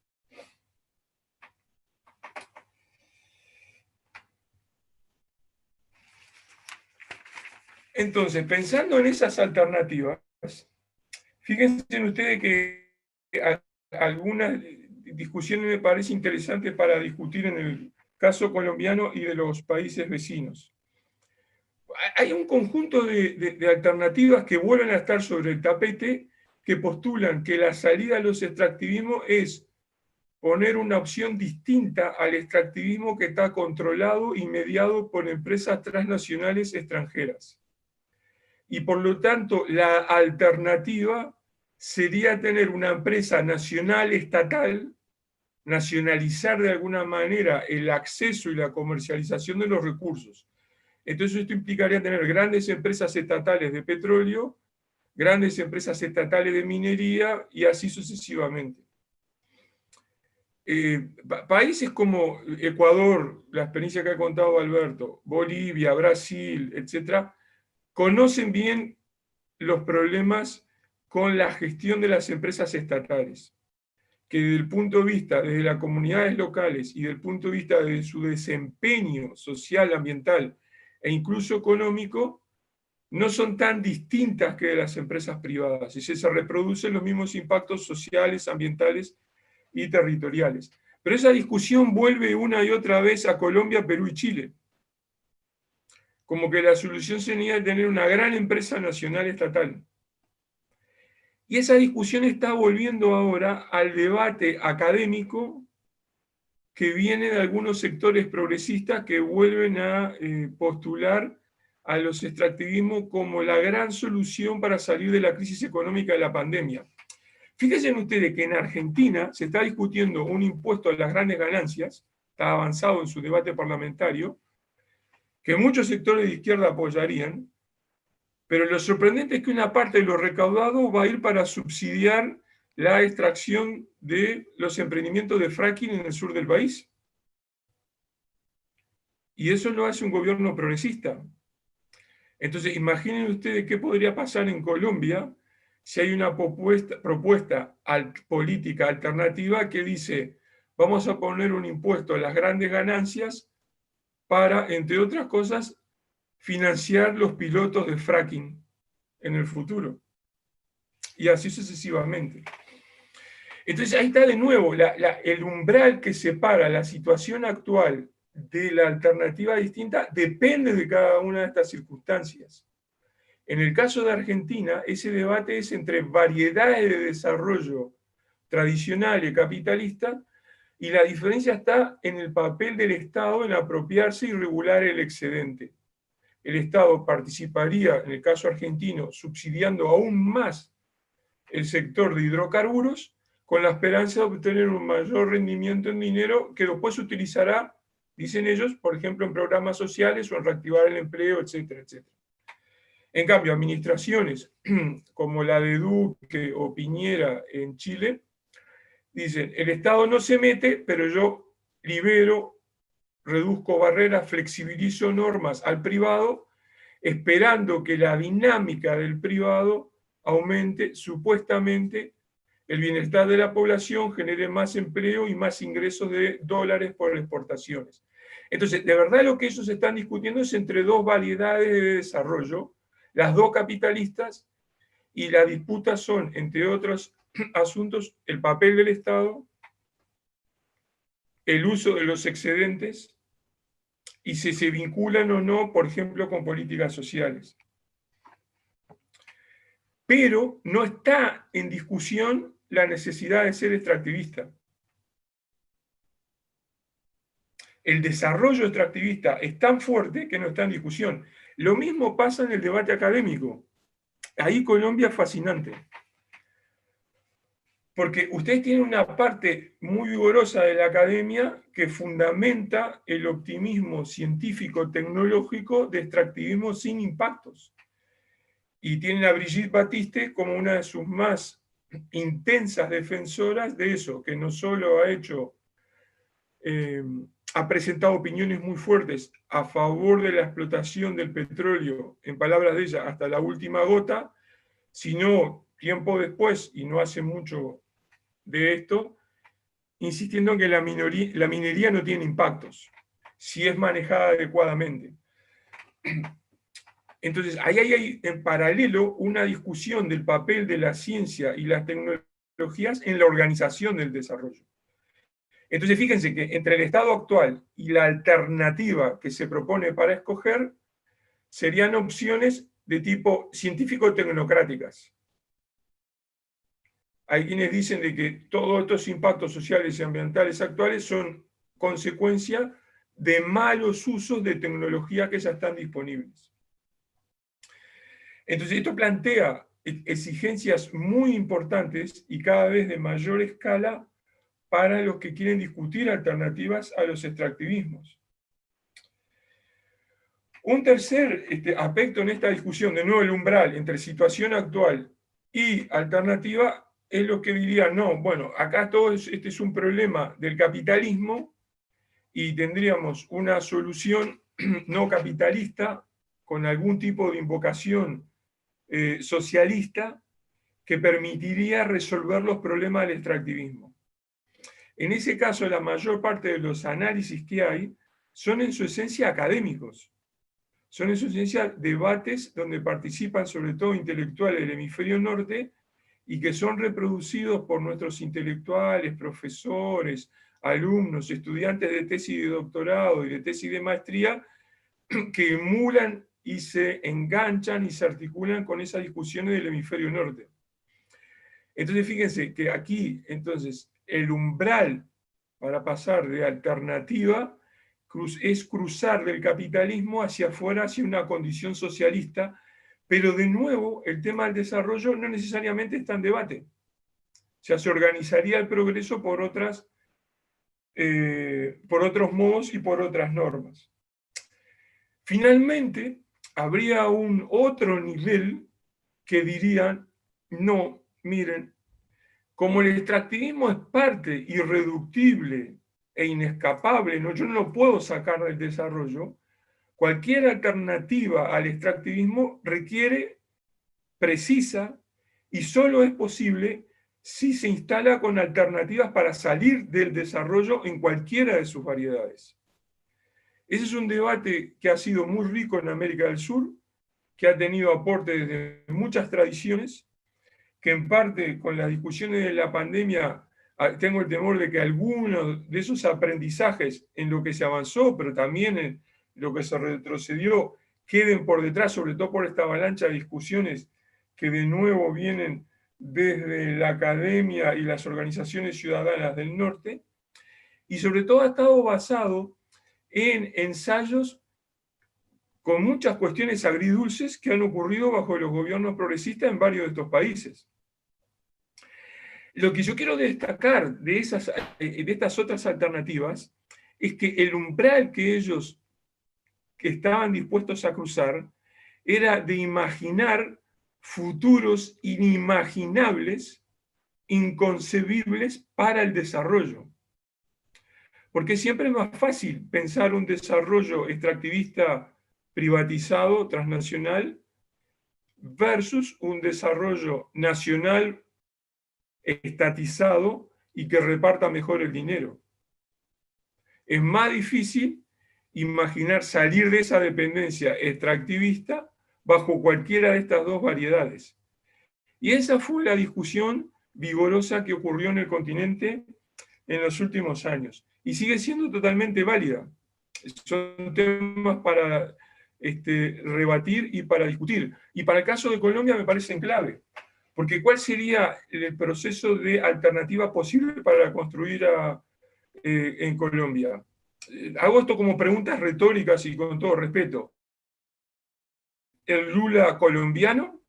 Entonces, pensando en esas alternativas, fíjense ustedes que algunas discusiones me parece interesantes para discutir en el caso colombiano y de los países vecinos. Hay un conjunto de alternativas que vuelven a estar sobre el tapete que postulan que la salida a los extractivismos es poner una opción distinta al extractivismo que está controlado y mediado por empresas transnacionales extranjeras. Y por lo tanto, la alternativa sería tener una empresa nacional estatal, nacionalizar de alguna manera el acceso y la comercialización de los recursos. Entonces esto implicaría tener grandes empresas estatales de petróleo, grandes empresas estatales de minería y así sucesivamente. Países como Ecuador, la experiencia que ha contado Alberto, Bolivia, Brasil, etcétera, conocen bien los problemas con la gestión de las empresas estatales, que desde el punto de vista, desde las comunidades locales y desde el punto de vista de su desempeño social, ambiental e incluso económico, no son tan distintas que de las empresas privadas, y se reproducen los mismos impactos sociales, ambientales y territoriales. Pero esa discusión vuelve una y otra vez a Colombia, Perú y Chile. Como que la solución sería tener una gran empresa nacional estatal. Y esa discusión está volviendo ahora al debate académico que viene de algunos sectores progresistas que vuelven a postular a los extractivismos como la gran solución para salir de la crisis económica de la pandemia. Fíjense ustedes que en Argentina se está discutiendo un impuesto a las grandes ganancias, está avanzado en su debate parlamentario, que muchos sectores de izquierda apoyarían, pero lo sorprendente es que una parte de lo recaudado va a ir para subsidiar la extracción de los emprendimientos de fracking en el sur del país. Y eso lo hace un gobierno progresista. Entonces, imaginen ustedes qué podría pasar en Colombia si hay una propuesta política alternativa que dice, vamos a poner un impuesto a las grandes ganancias para, entre otras cosas, financiar los pilotos de fracking en el futuro. Y así sucesivamente. Entonces ahí está de nuevo el umbral que separa la situación actual de la alternativa distinta, depende de cada una de estas circunstancias. En el caso de Argentina, ese debate es entre variedades de desarrollo tradicional y capitalista, y la diferencia está en el papel del Estado en apropiarse y regular el excedente. El Estado participaría, en el caso argentino, subsidiando aún más el sector de hidrocarburos, con la esperanza de obtener un mayor rendimiento en dinero que después se utilizará, dicen ellos, por ejemplo, en programas sociales o en reactivar el empleo, etcétera, etcétera. En cambio, administraciones como la de Duque o Piñera en Chile, dicen, el Estado no se mete, pero yo libero, reduzco barreras, flexibilizo normas al privado, esperando que la dinámica del privado aumente supuestamente el bienestar de la población, genere más empleo y más ingresos de dólares por exportaciones. Entonces, de verdad lo que ellos están discutiendo es entre dos variedades de desarrollo, las dos capitalistas, y la disputa son, entre otros asuntos, el papel del Estado, el uso de los excedentes, y si se vinculan o no, por ejemplo, con políticas sociales. Pero no está en discusión la necesidad de ser extractivista. El desarrollo extractivista es tan fuerte que no está en discusión. Lo mismo pasa en el debate académico. Ahí Colombia es fascinante. Porque ustedes tienen una parte muy vigorosa de la academia que fundamenta el optimismo científico-tecnológico de extractivismo sin impactos. Y tienen a Brigitte Batiste como una de sus más intensas defensoras de eso, que no solo ha presentado opiniones muy fuertes a favor de la explotación del petróleo, en palabras de ella, hasta la última gota, sino tiempo después, y no hace mucho de esto, insistiendo en que la minería no tiene impactos, si es manejada adecuadamente. Entonces, ahí hay en paralelo una discusión del papel de la ciencia y las tecnologías en la organización del desarrollo. Entonces, fíjense que entre el estado actual y la alternativa que se propone para escoger, serían opciones de tipo científico-tecnocráticas. Hay quienes dicen de que todos estos impactos sociales y ambientales actuales son consecuencia de malos usos de tecnologías que ya están disponibles. Entonces, esto plantea exigencias muy importantes y cada vez de mayor escala para los que quieren discutir alternativas a los extractivismos. Un tercer aspecto en esta discusión, de nuevo el umbral entre situación actual y alternativa, es lo que diría, no, bueno, acá este es un problema del capitalismo y tendríamos una solución no capitalista con algún tipo de invocación socialista que permitiría resolver los problemas del extractivismo. En ese caso, la mayor parte de los análisis que hay son en su esencia académicos. Son en su esencia debates donde participan sobre todo intelectuales del hemisferio norte y que son reproducidos por nuestros intelectuales, profesores, alumnos, estudiantes de tesis de doctorado y de tesis de maestría que emulan y se enganchan y se articulan con esas discusiones del hemisferio norte. Entonces fíjense que aquí, entonces, el umbral para pasar de alternativa es cruzar del capitalismo hacia afuera, hacia una condición socialista, pero de nuevo el tema del desarrollo no necesariamente está en debate. O sea, se organizaría el progreso por otros modos y por otras normas. Finalmente, habría un otro nivel que dirían, no, miren, como el extractivismo es parte irreductible e inescapable, ¿no? Yo no lo puedo sacar del desarrollo, cualquier alternativa al extractivismo precisa y solo es posible si se instala con alternativas para salir del desarrollo en cualquiera de sus variedades. Ese es un debate que ha sido muy rico en América del Sur, que ha tenido aportes de muchas tradiciones, que en parte con las discusiones de la pandemia tengo el temor de que algunos de esos aprendizajes en lo que se avanzó, pero también en lo que se retrocedió, queden por detrás, sobre todo por esta avalancha de discusiones que de nuevo vienen desde la academia y las organizaciones ciudadanas del norte, y sobre todo ha estado basado en ensayos con muchas cuestiones agridulces que han ocurrido bajo los gobiernos progresistas en varios de estos países. Lo que yo quiero destacar de estas otras alternativas es que el umbral que ellos estaban dispuestos a cruzar era de imaginar futuros inimaginables, inconcebibles para el desarrollo. Porque siempre es más fácil pensar un desarrollo extractivista privatizado, transnacional, versus un desarrollo nacional estatizado y que reparta mejor el dinero. Es más difícil imaginar salir de esa dependencia extractivista bajo cualquiera de estas dos variedades. Y esa fue la discusión vigorosa que ocurrió en el continente en los últimos años. Y sigue siendo totalmente válida. Son temas para rebatir y para discutir. Y para el caso de Colombia me parecen clave. Porque ¿cuál sería el proceso de alternativa posible para construir en Colombia? Hago esto como preguntas retóricas y con todo respeto. ¿El Lula colombiano?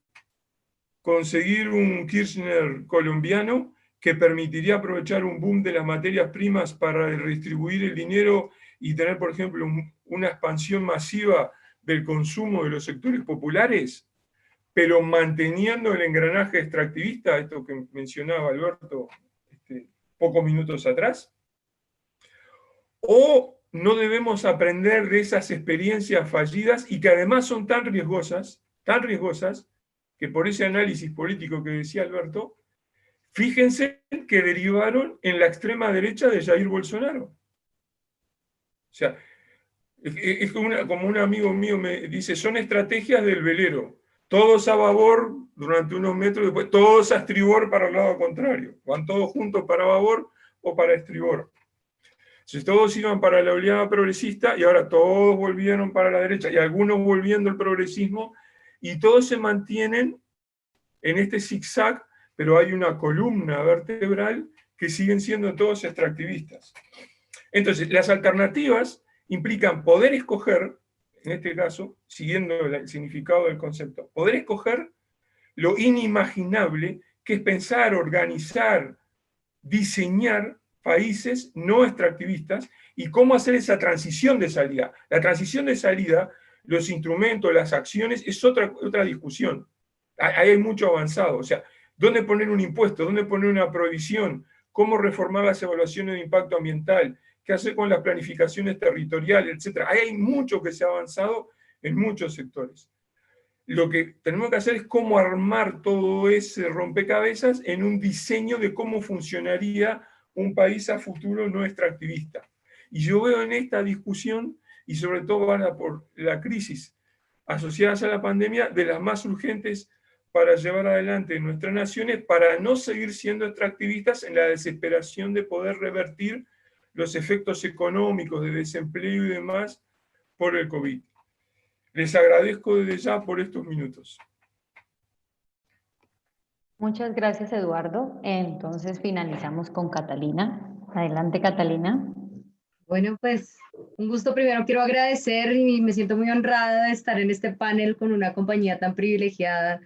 ¿Conseguir un Kirchner colombiano que permitiría aprovechar un boom de las materias primas para redistribuir el dinero y tener, por ejemplo, una expansión masiva del consumo de los sectores populares, pero manteniendo el engranaje extractivista, esto que mencionaba Alberto pocos minutos atrás? ¿O no debemos aprender de esas experiencias fallidas y que además son tan riesgosas, que por ese análisis político que decía Alberto, fíjense que derivaron en la extrema derecha de Jair Bolsonaro? O sea, es como un amigo mío me dice, son estrategias del velero. Todos a babor durante unos metros, después todos a estribor para el lado contrario. Van todos juntos para babor o para estribor. Entonces, todos iban para la oleada progresista y ahora todos volvieron para la derecha, y algunos volviendo al progresismo, y todos se mantienen en este zigzag, pero hay una columna vertebral que siguen siendo todos extractivistas. Entonces, las alternativas implican poder escoger, en este caso, siguiendo el significado del concepto, poder escoger lo inimaginable, que es pensar, organizar, diseñar países no extractivistas y cómo hacer esa transición de salida. La transición de salida, los instrumentos, las acciones, es otra discusión. Ahí hay mucho avanzado. O sea, ¿dónde poner un impuesto? ¿Dónde poner una prohibición? ¿Cómo reformar las evaluaciones de impacto ambiental? ¿Qué hacer con las planificaciones territoriales, etcétera? Ahí hay mucho que se ha avanzado en muchos sectores. Lo que tenemos que hacer es cómo armar todo ese rompecabezas en un diseño de cómo funcionaría un país a futuro no extractivista. Y yo veo en esta discusión, y sobre todo ahora por la crisis asociadas a la pandemia, de las más urgentes para llevar adelante nuestras naciones, para no seguir siendo extractivistas en la desesperación de poder revertir los efectos económicos de desempleo y demás por el COVID. Les agradezco desde ya por estos minutos. Muchas gracias, Eduardo. Entonces finalizamos con Catalina. Adelante, Catalina. Bueno, pues un gusto. Primero quiero agradecer y me siento muy honrada de estar en este panel con una compañía tan privilegiada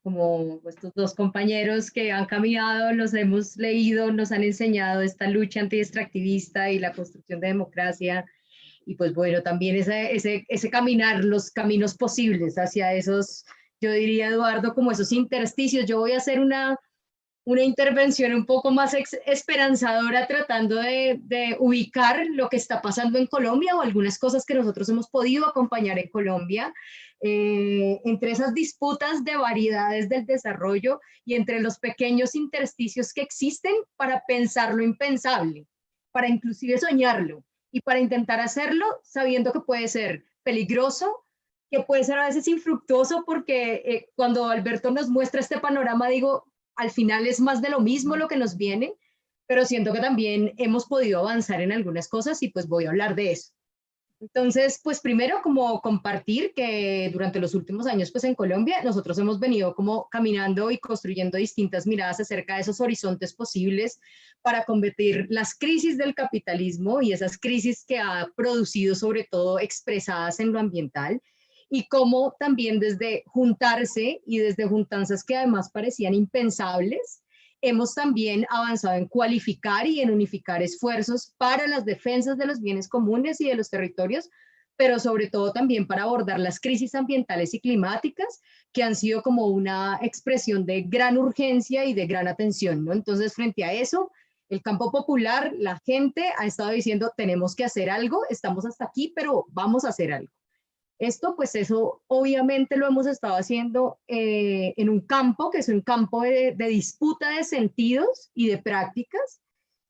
como estos dos compañeros que han caminado, los hemos leído, nos han enseñado esta lucha anti-extractivista y la construcción de democracia. Y pues bueno, también ese caminar, los caminos posibles hacia esos, yo diría, Eduardo, como esos intersticios. Yo voy a hacer una intervención un poco más esperanzadora tratando de ubicar lo que está pasando en Colombia o algunas cosas que nosotros hemos podido acompañar en Colombia, entre esas disputas de variedades del desarrollo y entre los pequeños intersticios que existen para pensar lo impensable, para inclusive soñarlo y para intentar hacerlo sabiendo que puede ser peligroso, que puede ser a veces infructuoso, porque cuando Alberto nos muestra este panorama, digo, al final es más de lo mismo lo que nos viene, pero siento que también hemos podido avanzar en algunas cosas y pues voy a hablar de eso. Entonces, pues primero como compartir que durante los últimos años pues en Colombia nosotros hemos venido como caminando y construyendo distintas miradas acerca de esos horizontes posibles para combatir las crisis del capitalismo y esas crisis que ha producido sobre todo expresadas en lo ambiental, y cómo también desde juntarse y desde juntanzas que además parecían impensables, hemos también avanzado en cualificar y en unificar esfuerzos para las defensas de los bienes comunes y de los territorios, pero sobre todo también para abordar las crisis ambientales y climáticas, que han sido como una expresión de gran urgencia y de gran atención, ¿no? Entonces, frente a eso, el campo popular, la gente ha estado diciendo, tenemos que hacer algo, estamos hasta aquí, pero vamos a hacer algo. Esto, pues eso obviamente lo hemos estado haciendo en un campo que es un campo de disputa de sentidos y de prácticas,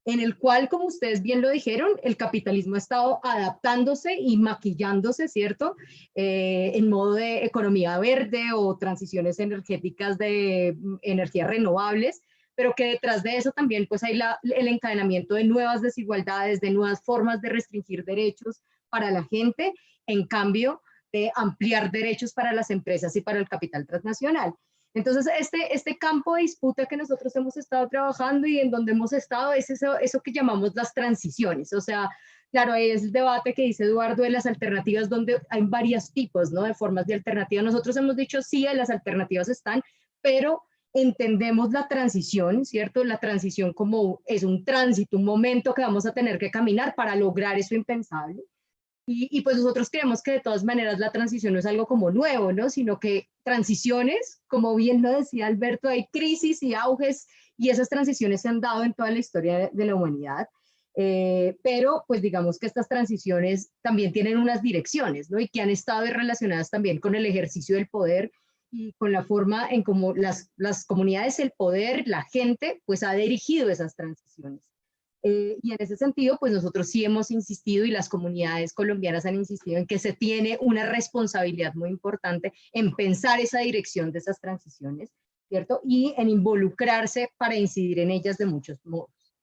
en el cual, como ustedes bien lo dijeron, el capitalismo ha estado adaptándose y maquillándose, ¿cierto? En modo de economía verde o transiciones energéticas de energías renovables, pero que detrás de eso también pues hay el encadenamiento de nuevas desigualdades, de nuevas formas de restringir derechos para la gente, en cambio de ampliar derechos para las empresas y para el capital transnacional. Entonces, este campo de disputa que nosotros hemos estado trabajando y en donde hemos estado es eso que llamamos las transiciones. O sea, claro, es el debate que dice Eduardo de las alternativas, donde hay varios tipos, ¿no?, de formas de alternativa. Nosotros hemos dicho, sí, las alternativas están, pero entendemos la transición, ¿cierto? La transición como es un tránsito, un momento que vamos a tener que caminar para lograr eso impensable. Y pues nosotros creemos que de todas maneras la transición no es algo como nuevo, ¿no? Sino que transiciones, como bien lo decía Alberto, hay crisis y auges y esas transiciones se han dado en toda la historia de la humanidad. Pero pues digamos que estas transiciones también tienen unas direcciones, ¿no? Y que han estado relacionadas también con el ejercicio del poder y con la forma en cómo las comunidades, el poder, la gente, pues ha dirigido esas transiciones. Y en ese sentido, pues nosotros sí hemos insistido y las comunidades colombianas han insistido en que se tiene una responsabilidad muy importante en pensar esa dirección de esas transiciones, ¿cierto? Y en involucrarse para incidir en ellas de muchos modos.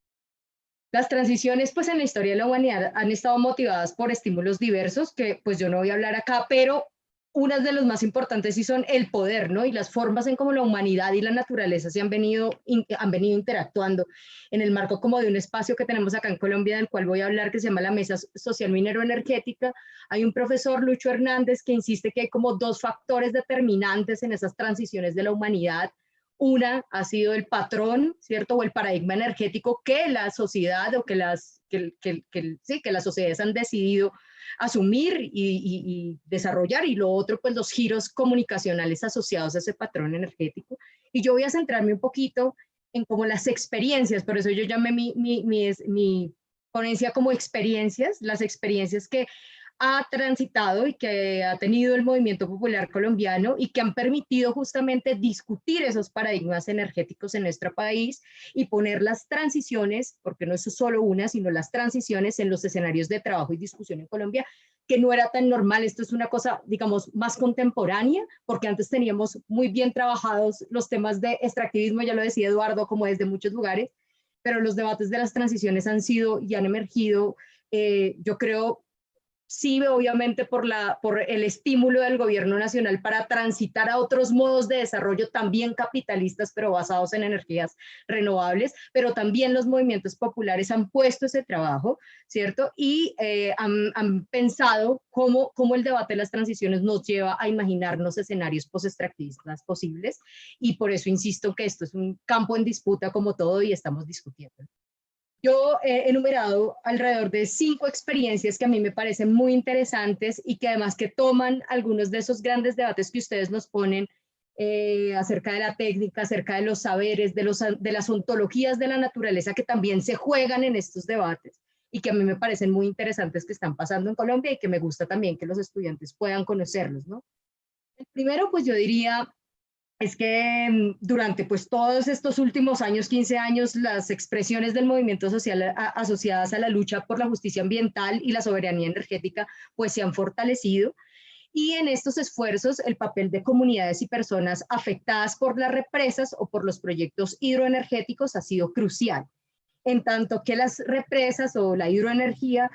Las transiciones, pues en la historia de la humanidad han estado motivadas por estímulos diversos, que pues yo no voy a hablar acá, pero unas de los más importantes sí son el poder, ¿no? Y las formas en cómo la humanidad y la naturaleza han venido interactuando en el marco como de un espacio que tenemos acá en Colombia, del cual voy a hablar, que se llama la Mesa Social Minero-Energética. Hay un profesor, Lucho Hernández, que insiste que hay como dos factores determinantes en esas transiciones de la humanidad. Una ha sido el patrón, ¿cierto? O el paradigma energético que la sociedad o que las sociedades han decidido asumir y desarrollar, y lo otro, pues los giros comunicacionales asociados a ese patrón energético. Y yo voy a centrarme un poquito en como las experiencias, por eso yo llamé mi ponencia como experiencias, las experiencias que ha transitado y que ha tenido el movimiento popular colombiano y que han permitido justamente discutir esos paradigmas energéticos en nuestro país y poner las transiciones, porque no es solo una, sino las transiciones en los escenarios de trabajo y discusión en Colombia, que no era tan normal. Esto es una cosa, digamos, más contemporánea, porque antes teníamos muy bien trabajados los temas de extractivismo, ya lo decía Eduardo, como desde muchos lugares, pero los debates de las transiciones han sido y han emergido, yo creo, sí, obviamente por el estímulo del gobierno nacional para transitar a otros modos de desarrollo también capitalistas, pero basados en energías renovables, pero también los movimientos populares han puesto ese trabajo, ¿cierto? Y han pensado cómo el debate de las transiciones nos lleva a imaginarnos escenarios post-extractivistas posibles, y por eso insisto que esto es un campo en disputa como todo y estamos discutiendo. Yo he enumerado alrededor de 5 experiencias que a mí me parecen muy interesantes y que además que toman algunos de esos grandes debates que ustedes nos ponen acerca de la técnica, acerca de los saberes, de las ontologías de la naturaleza que también se juegan en estos debates y que a mí me parecen muy interesantes que están pasando en Colombia y que me gusta también que los estudiantes puedan conocerlos, ¿no? El primero, pues yo diría, es que durante pues todos estos últimos años, 15 años, las expresiones del movimiento social asociadas a la lucha por la justicia ambiental y la soberanía energética pues se han fortalecido, y en estos esfuerzos el papel de comunidades y personas afectadas por las represas o por los proyectos hidroenergéticos ha sido crucial, en tanto que las represas o la hidroenergía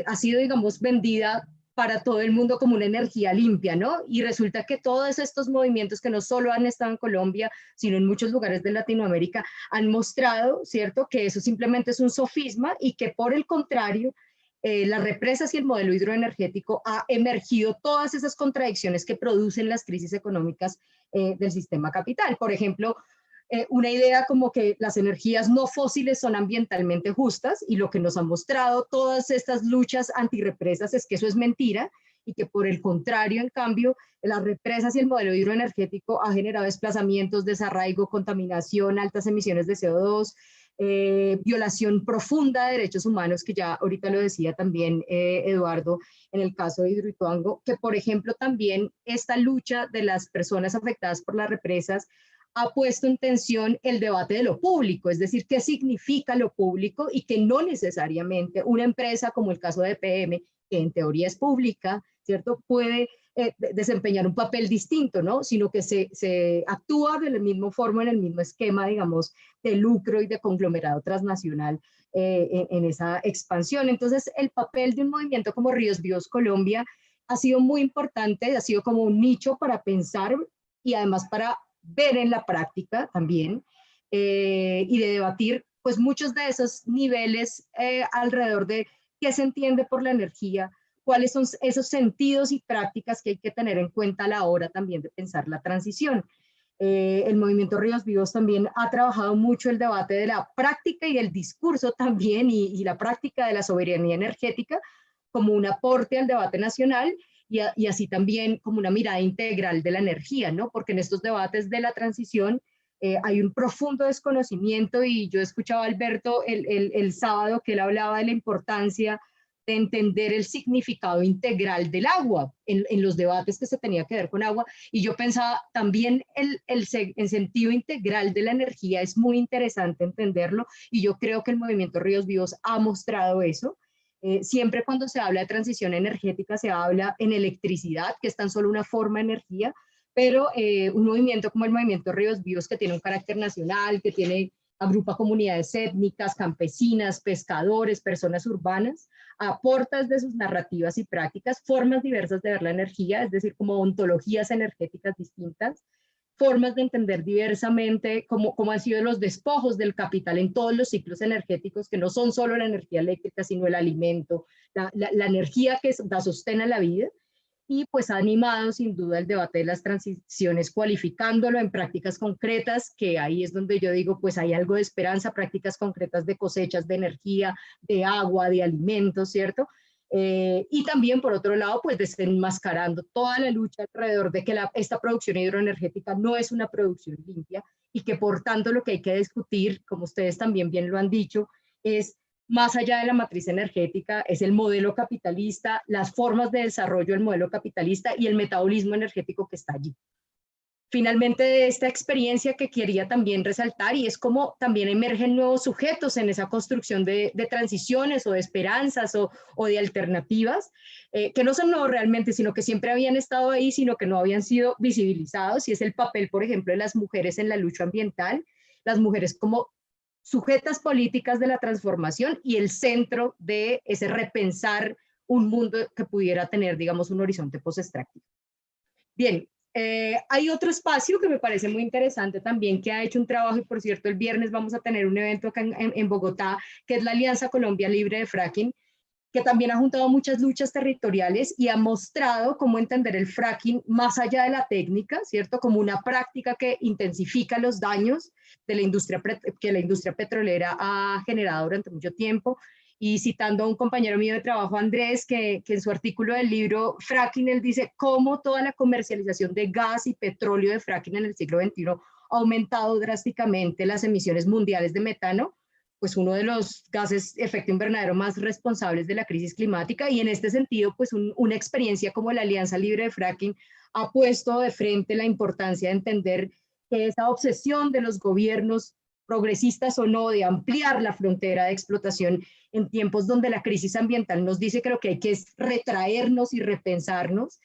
ha sido, digamos, vendida para todo el mundo como una energía limpia, ¿no? Y resulta que todos estos movimientos que no solo han estado en Colombia, sino en muchos lugares de Latinoamérica, han mostrado, ¿cierto?, que eso simplemente es un sofisma y que por el contrario, las represas y el modelo hidroenergético ha emergido todas esas contradicciones que producen las crisis económicas del sistema capital. Por ejemplo, una idea como que las energías no fósiles son ambientalmente justas, y lo que nos han mostrado todas estas luchas antirrepresas es que eso es mentira y que por el contrario, en cambio, las represas y el modelo hidroenergético ha generado desplazamientos, desarraigo, contaminación, altas emisiones de CO2, violación profunda de derechos humanos, que ya ahorita lo decía también Eduardo en el caso de Hidroituango, que por ejemplo también esta lucha de las personas afectadas por las represas ha puesto en tensión el debate de lo público, es decir, qué significa lo público, y que no necesariamente una empresa como el caso de EPM, que en teoría es pública, ¿cierto?, puede desempeñar un papel distinto, ¿no?, sino que se actúa de la misma forma, en el mismo esquema, digamos, de lucro y de conglomerado transnacional en esa expansión. Entonces, el papel de un movimiento como Ríos Vivos Colombia ha sido muy importante, ha sido como un nicho para pensar y además para ver en la práctica también, y de debatir pues muchos de esos niveles alrededor de qué se entiende por la energía, cuáles son esos sentidos y prácticas que hay que tener en cuenta a la hora también de pensar la transición. El movimiento Ríos Vivos también ha trabajado mucho el debate de la práctica y el discurso también, y la práctica de la soberanía energética como un aporte al debate nacional, y así también como una mirada integral de la energía, ¿no? Porque en estos debates de la transición hay un profundo desconocimiento, y yo escuchaba a Alberto el sábado que él hablaba de la importancia de entender el significado integral del agua en los debates que se tenía que ver con agua, y yo pensaba también el sentido integral de la energía es muy interesante entenderlo, y yo creo que el movimiento Ríos Vivos ha mostrado eso. Siempre cuando se habla de transición energética se habla en electricidad, que es tan solo una forma de energía, pero un movimiento como el movimiento Ríos Vivos, que tiene un carácter nacional, que agrupa comunidades étnicas, campesinas, pescadores, personas urbanas, aporta desde sus narrativas y prácticas formas diversas de ver la energía, es decir, como ontologías energéticas distintas, formas de entender diversamente cómo han sido los despojos del capital en todos los ciclos energéticos, que no son solo la energía eléctrica, sino el alimento, la energía que da sostén a la vida, y pues ha animado sin duda el debate de las transiciones, cualificándolo en prácticas concretas, que ahí es donde yo digo, pues hay algo de esperanza, prácticas concretas de cosechas de energía, de agua, de alimentos, ¿cierto? Y también, por otro lado, pues desenmascarando toda la lucha alrededor de que esta producción hidroenergética no es una producción limpia, y que por tanto lo que hay que discutir, como ustedes también bien lo han dicho, es más allá de la matriz energética, es el modelo capitalista, las formas de desarrollo del modelo capitalista y el metabolismo energético que está allí. Finalmente, de esta experiencia que quería también resaltar, y es como también emergen nuevos sujetos en esa construcción de transiciones o de esperanzas o de alternativas, que no son nuevos realmente, sino que siempre habían estado ahí, sino que no habían sido visibilizados, y es el papel, por ejemplo, de las mujeres en la lucha ambiental, las mujeres como sujetas políticas de la transformación y el centro de ese repensar un mundo que pudiera tener, digamos, un horizonte post-extractivo. Bien, hay otro espacio que me parece muy interesante también, que ha hecho un trabajo, y por cierto, el viernes vamos a tener un evento acá en Bogotá, que es la Alianza Colombia Libre de Fracking, que también ha juntado muchas luchas territoriales y ha mostrado cómo entender el fracking más allá de la técnica, ¿cierto? Como una práctica que intensifica los daños de la industria, que la industria petrolera ha generado durante mucho tiempo. Y citando a un compañero mío de trabajo, Andrés, que en su artículo del libro Fracking, él dice cómo toda la comercialización de gas y petróleo de fracking en el siglo XXI ha aumentado drásticamente las emisiones mundiales de metano, pues uno de los gases efecto invernadero más responsables de la crisis climática, y en este sentido, pues una experiencia como la Alianza Libre de Fracking ha puesto de frente la importancia de entender que esa obsesión de los gobiernos, progresistas o no, de ampliar la frontera de explotación en tiempos donde la crisis ambiental nos dice que lo que hay que es retraernos y repensarnos,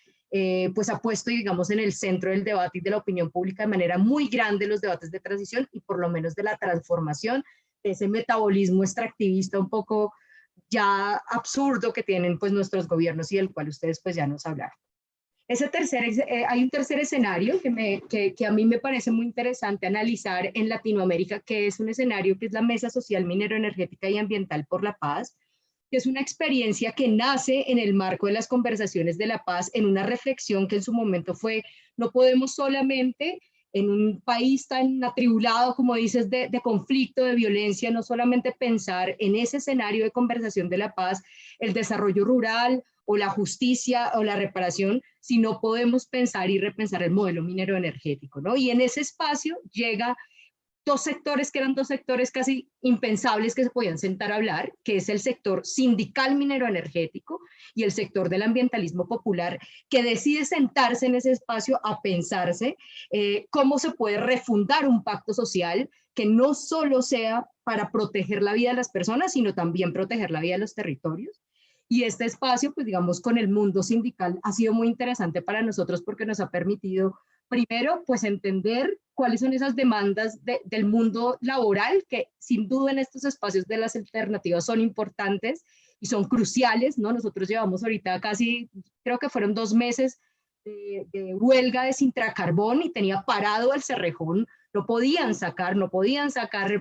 pues ha puesto, digamos, en el centro del debate y de la opinión pública de manera muy grande los debates de transición y por lo menos de la transformación de ese metabolismo extractivista un poco ya absurdo que tienen pues nuestros gobiernos y del cual ustedes pues ya nos hablaron. Hay un tercer escenario que a mí me parece muy interesante analizar en Latinoamérica, que es un escenario que es la Mesa Social Minero-Energética y Ambiental por la Paz, que es una experiencia que nace en el marco de las conversaciones de la paz, en una reflexión que en su momento fue, no podemos solamente en un país tan atribulado, como dices, de conflicto, de violencia, no solamente pensar en ese escenario de conversación de la paz, el desarrollo rural o la justicia o la reparación, sino podemos pensar y repensar el modelo minero energético, ¿no? Y en ese espacio llega dos sectores que eran dos sectores casi impensables que se podían sentar a hablar, que es el sector sindical minero energético y el sector del ambientalismo popular, que decide sentarse en ese espacio a pensarse cómo se puede refundar un pacto social que no solo sea para proteger la vida de las personas, sino también proteger la vida de los territorios. Y este espacio, pues digamos, con el mundo sindical ha sido muy interesante para nosotros porque nos ha permitido, primero, pues entender cuáles son esas demandas del mundo laboral, que sin duda en estos espacios de las alternativas son importantes y son cruciales, ¿no? Nosotros llevamos ahorita casi, creo que fueron 2 meses de huelga de Sintracarbón y tenía parado el Cerrejón, no podían sacar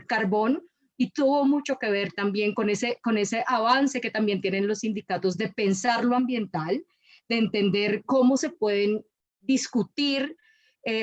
carbón, y tuvo mucho que ver también con ese avance que también tienen los sindicatos de pensar lo ambiental, de entender cómo se pueden discutir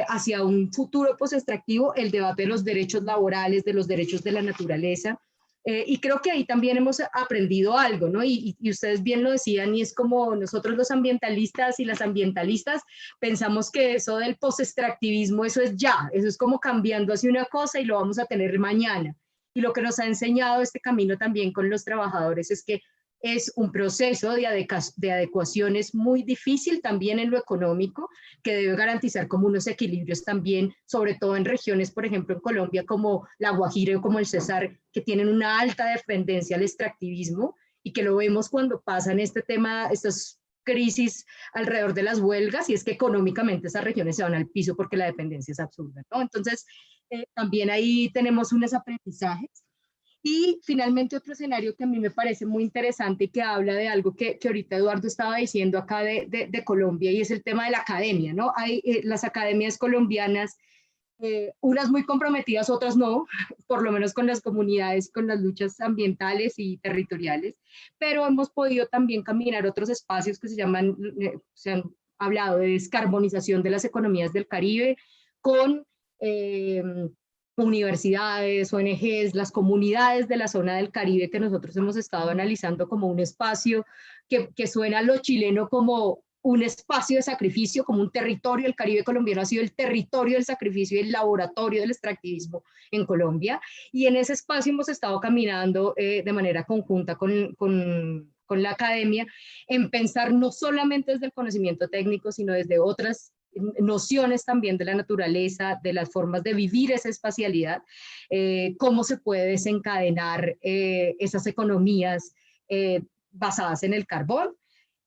hacia un futuro post-extractivo el debate de los derechos laborales, de los derechos de la naturaleza. Y creo que ahí también hemos aprendido algo, ¿no? Y ustedes bien lo decían, y es como nosotros los ambientalistas y las ambientalistas pensamos que eso del post-extractivismo, eso es ya, eso es como cambiando hacia una cosa y lo vamos a tener mañana. Y lo que nos ha enseñado este camino también con los trabajadores es que es un proceso de adecuaciones muy difícil también en lo económico, que debe garantizar como unos equilibrios también, sobre todo en regiones, por ejemplo, en Colombia, como La Guajira o como el Cesar, que tienen una alta dependencia al extractivismo y que lo vemos cuando pasan este tema, estas crisis alrededor de las huelgas, y es que económicamente esas regiones se van al piso porque la dependencia es absurda, ¿no? Entonces, también ahí tenemos unos aprendizajes. Y finalmente otro escenario que a mí me parece muy interesante y que habla de algo que ahorita Eduardo estaba diciendo acá de Colombia, y es el tema de la academia, ¿no? Hay las academias colombianas, unas muy comprometidas, otras no, por lo menos con las comunidades, con las luchas ambientales y territoriales, pero hemos podido también caminar otros espacios que se han hablado de descarbonización de las economías del Caribe, con universidades, ONGs, las comunidades de la zona del Caribe que nosotros hemos estado analizando como un espacio que suena a lo chileno como un espacio de sacrificio, como un territorio. El Caribe colombiano ha sido el territorio del sacrificio y el laboratorio del extractivismo en Colombia, y en ese espacio hemos estado caminando de manera conjunta con la academia en pensar no solamente desde el conocimiento técnico, sino desde otras nociones también de la naturaleza, de las formas de vivir esa espacialidad, cómo se puede desencadenar esas economías basadas en el carbón.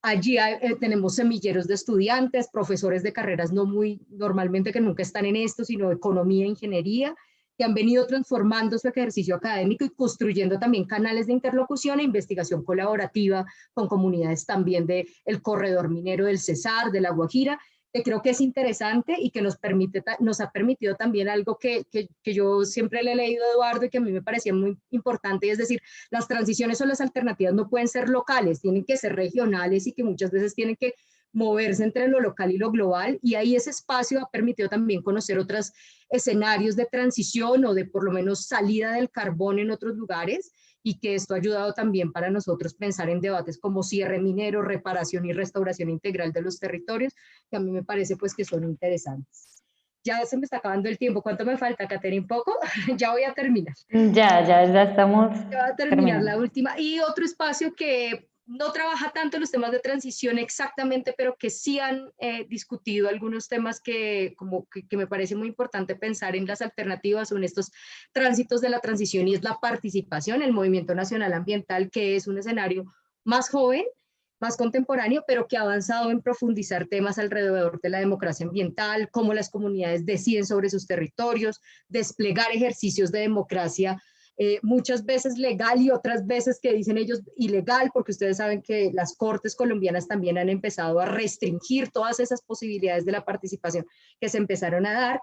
Allí tenemos semilleros de estudiantes, profesores de carreras no muy normalmente, que nunca están en esto, sino economía, ingeniería, que han venido transformando su ejercicio académico y construyendo también canales de interlocución e investigación colaborativa con comunidades también del corredor minero del Cesar, de La Guajira, que creo que es interesante y que nos ha permitido también algo que yo siempre le he leído a Eduardo y que a mí me parecía muy importante, y es decir, las transiciones o las alternativas no pueden ser locales, tienen que ser regionales y que muchas veces tienen que moverse entre lo local y lo global, y ahí ese espacio ha permitido también conocer otros escenarios de transición o de por lo menos salida del carbón en otros lugares, y que esto ha ayudado también para nosotros pensar en debates como cierre minero, reparación y restauración integral de los territorios, que a mí me parece pues que son interesantes. Ya se me está acabando el tiempo. ¿Cuánto me falta, Catherine? ¿Poco? Ya voy a terminar. Ya estamos Ya voy a terminar la última. Y otro espacio que no trabaja tanto los temas de transición exactamente, pero que sí han discutido algunos temas que me parece muy importante pensar en las alternativas o en estos tránsitos de la transición, y es la participación, el Movimiento Nacional Ambiental, que es un escenario más joven, más contemporáneo, pero que ha avanzado en profundizar temas alrededor de la democracia ambiental, cómo las comunidades deciden sobre sus territorios, desplegar ejercicios de democracia muchas veces legal y otras veces que dicen ellos ilegal, porque ustedes saben que las cortes colombianas también han empezado a restringir todas esas posibilidades de la participación que se empezaron a dar.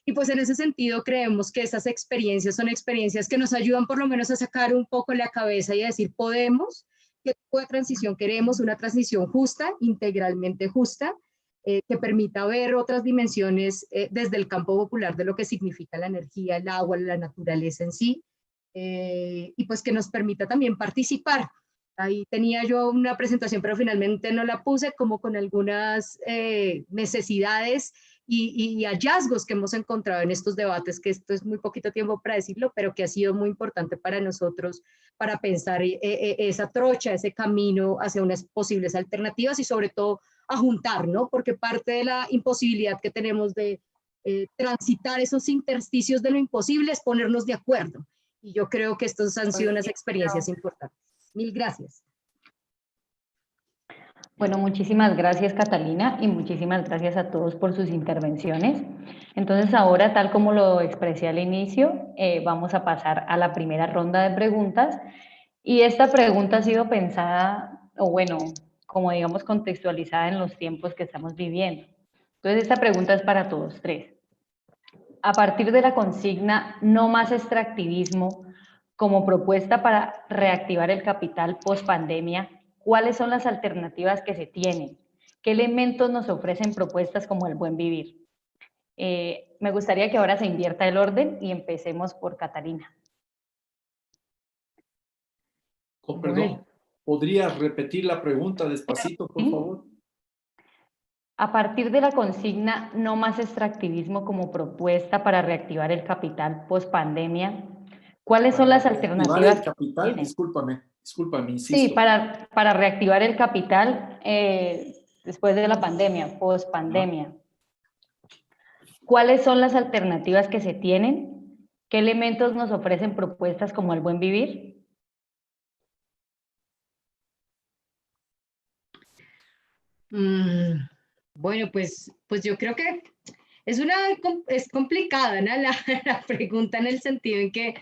Y pues en ese sentido creemos que esas experiencias son experiencias que nos ayudan por lo menos a sacar un poco la cabeza y a decir, podemos, ¿qué tipo de transición queremos? Una transición justa, integralmente justa, que permita ver otras dimensiones desde el campo popular de lo que significa la energía, el agua, la naturaleza en sí, y pues que nos permita también participar. Ahí tenía yo una presentación, pero finalmente no la puse, como con algunas necesidades y hallazgos que hemos encontrado en estos debates, que esto es muy poquito tiempo para decirlo, pero que ha sido muy importante para nosotros, para pensar esa trocha, ese camino hacia unas posibles alternativas y sobre todo a juntar, ¿no? Porque parte de la imposibilidad que tenemos de transitar esos intersticios de lo imposible es ponernos de acuerdo. Y yo creo que estos han sido unas experiencias importantes. Mil gracias. Bueno, muchísimas gracias, Catalina, y muchísimas gracias a todos por sus intervenciones. Entonces, ahora, tal como lo expresé al inicio, vamos a pasar a la primera ronda de preguntas. Y esta pregunta ha sido pensada, o bueno, como digamos, contextualizada en los tiempos que estamos viviendo. Entonces, esta pregunta es para todos tres. A partir de la consigna "no más extractivismo" como propuesta para reactivar el capital post-pandemia, ¿cuáles son las alternativas que se tienen? ¿Qué elementos nos ofrecen propuestas como el buen vivir? Me gustaría que ahora se invierta el orden y empecemos por Catalina. Oh, perdón, ¿podrías repetir la pregunta despacito, por favor? A partir de la consigna "no más extractivismo" como propuesta para reactivar el capital post-pandemia, ¿cuáles son las alternativas? El capital, discúlpame, insisto. Sí, para reactivar el capital después de la pandemia, post-pandemia. ¿Cuáles son las alternativas que se tienen? ¿Qué elementos nos ofrecen propuestas como el buen vivir? Bueno, pues yo creo que es complicada, ¿no? La pregunta, en el sentido en que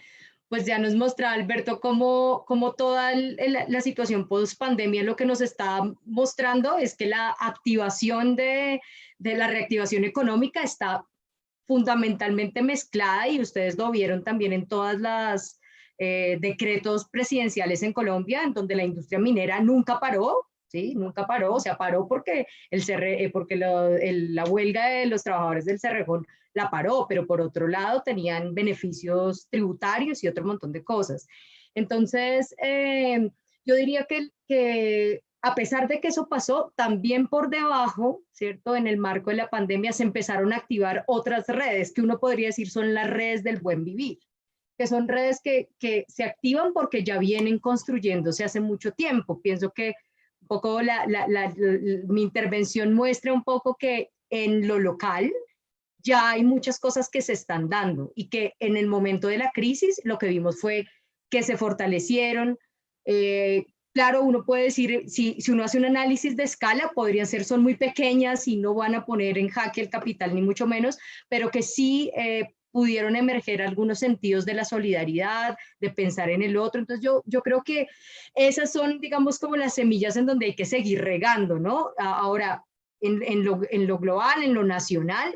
pues ya nos mostraba Alberto cómo toda la situación post pandemia lo que nos está mostrando es que la activación de la reactivación económica está fundamentalmente mezclada, y ustedes lo vieron también en todas las decretos presidenciales en Colombia, en donde la industria minera nunca paró. ¿Sí? Nunca paró, o sea, paró porque, la huelga de los trabajadores del Cerrejón la paró, pero por otro lado tenían beneficios tributarios y otro montón de cosas. Entonces, yo diría que a pesar de que eso pasó, también por debajo, ¿cierto? En el marco de la pandemia se empezaron a activar otras redes que uno podría decir son las redes del buen vivir, que son redes que se activan porque ya vienen construyéndose hace mucho tiempo. Pienso que un poco mi intervención muestra un poco que en lo local ya hay muchas cosas que se están dando, y que en el momento de la crisis lo que vimos fue que se fortalecieron. Claro, uno puede decir, si uno hace un análisis de escala, son muy pequeñas y no van a poner en jaque el capital, ni mucho menos, pero que sí pudieron emerger algunos sentidos de la solidaridad, de pensar en el otro. Entonces yo creo que esas son, digamos, como las semillas en donde hay que seguir regando, ¿no? Ahora, en lo global, en lo nacional,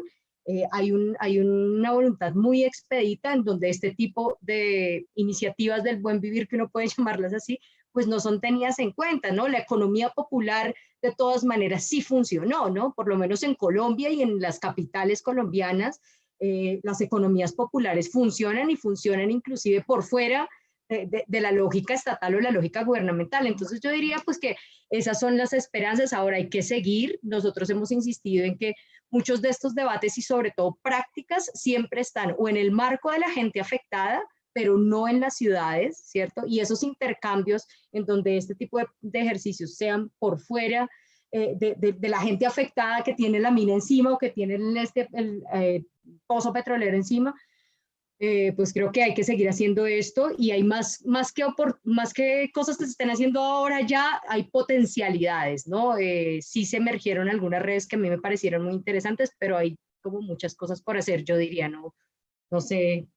hay una voluntad muy expedita en donde este tipo de iniciativas del buen vivir, que uno puede llamarlas así, pues no son tenidas en cuenta, ¿no? La economía popular de todas maneras sí funcionó, ¿no? Por lo menos en Colombia y en las capitales colombianas, las economías populares funcionan y funcionan inclusive por fuera de la lógica estatal o la lógica gubernamental. Entonces yo diría pues que esas son las esperanzas. Ahora hay que seguir. Nosotros hemos insistido en que muchos de estos debates y sobre todo prácticas siempre están o en el marco de la gente afectada, pero no en las ciudades, ¿cierto? Y esos intercambios en donde este tipo de ejercicios sean por fuera de la gente afectada que tiene la mina encima o que tiene el pozo petrolero encima, pues creo que hay que seguir haciendo esto y hay más que cosas que se están haciendo ahora ya, hay potencialidades, ¿no? Sí se emergieron algunas redes que a mí me parecieron muy interesantes, pero hay como muchas cosas por hacer, yo diría, ¿no? No sé,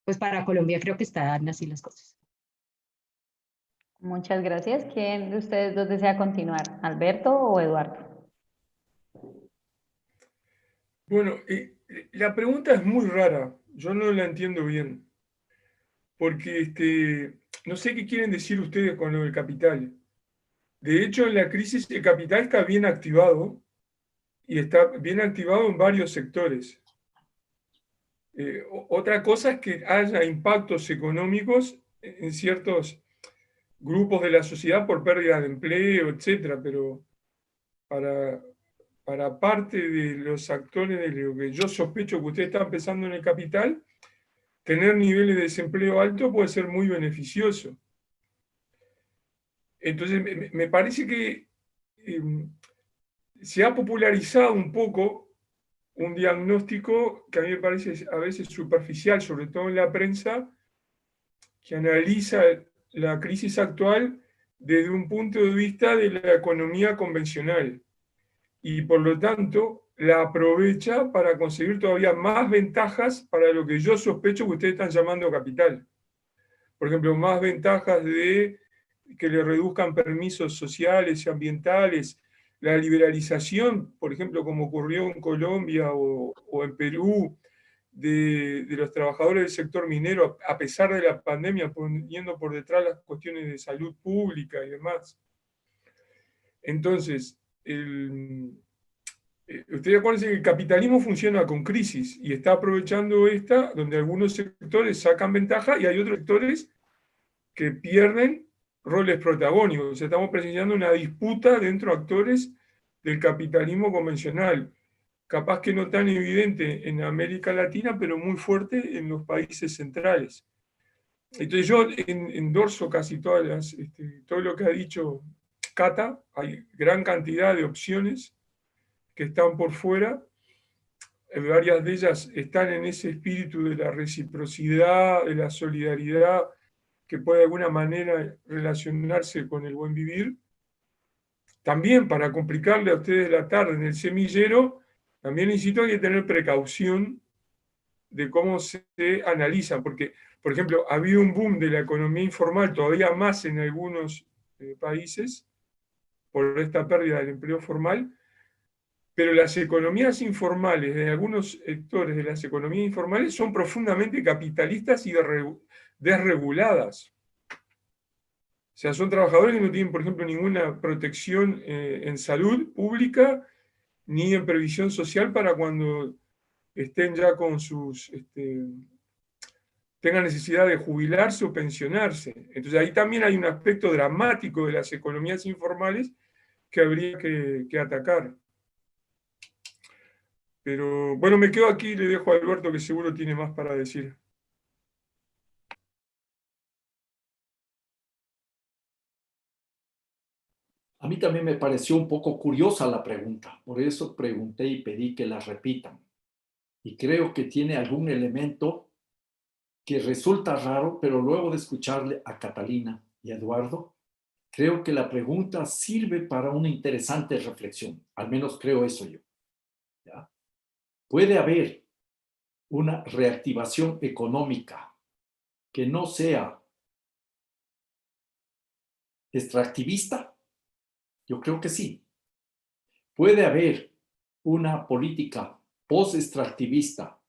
pues para Colombia creo que están así las cosas. Muchas gracias. ¿Quién de ustedes dos desea continuar? ¿Alberto o Eduardo? Bueno, la pregunta es muy rara, yo no la entiendo bien, porque no sé qué quieren decir ustedes con lo del capital. De hecho, en la crisis el capital está bien activado y está bien activado en varios sectores. Otra cosa es que haya impactos económicos en ciertos grupos de la sociedad por pérdida de empleo, etcétera, pero para, para parte de los actores de lo que yo sospecho que ustedes están pensando en el capital, tener niveles de desempleo alto puede ser muy beneficioso. Entonces, me parece que se ha popularizado un poco un diagnóstico que a mí me parece a veces superficial, sobre todo en la prensa, que analiza la crisis actual desde un punto de vista de la economía convencional y por lo tanto la aprovecha para conseguir todavía más ventajas para lo que yo sospecho que ustedes están llamando capital. Por ejemplo, más ventajas de que le reduzcan permisos sociales y ambientales, la liberalización, por ejemplo, como ocurrió en Colombia o en Perú, de los trabajadores del sector minero, a pesar de la pandemia, poniendo por detrás las cuestiones de salud pública y demás. Entonces, ustedes acuérdense que el capitalismo funciona con crisis y está aprovechando esta, donde algunos sectores sacan ventaja y hay otros sectores que pierden roles protagónicos. O sea, estamos presenciando una disputa dentro de actores del capitalismo convencional, capaz que no tan evidente en América Latina, pero muy fuerte en los países centrales. Entonces yo endorso casi todo lo que ha dicho Cata. Hay gran cantidad de opciones que están por fuera. Varias de ellas están en ese espíritu de la reciprocidad, de la solidaridad, que puede de alguna manera relacionarse con el buen vivir. También para complicarle a ustedes la tarde en el semillero, también insisto que hay que tener precaución de cómo se analiza, porque, por ejemplo, ha habido un boom de la economía informal, todavía más en algunos países, por esta pérdida del empleo formal, pero las economías informales, de algunos sectores de las economías informales, son profundamente capitalistas y desreguladas. O sea, son trabajadores que no tienen, por ejemplo, ninguna protección en salud pública ni en previsión social para cuando estén ya con tengan necesidad de jubilarse o pensionarse. Entonces ahí también hay un aspecto dramático de las economías informales que habría que atacar. Pero bueno, me quedo aquí y le dejo a Alberto que seguro tiene más para decir. A mí también me pareció un poco curiosa la pregunta, por eso pregunté y pedí que la repitan. Y creo que tiene algún elemento que resulta raro, pero luego de escucharle a Catalina y a Eduardo, creo que la pregunta sirve para una interesante reflexión, al menos creo eso yo. ¿Ya? Puede haber una reactivación económica que no sea extractivista? Yo creo que sí. ¿Puede haber una política post-extractivista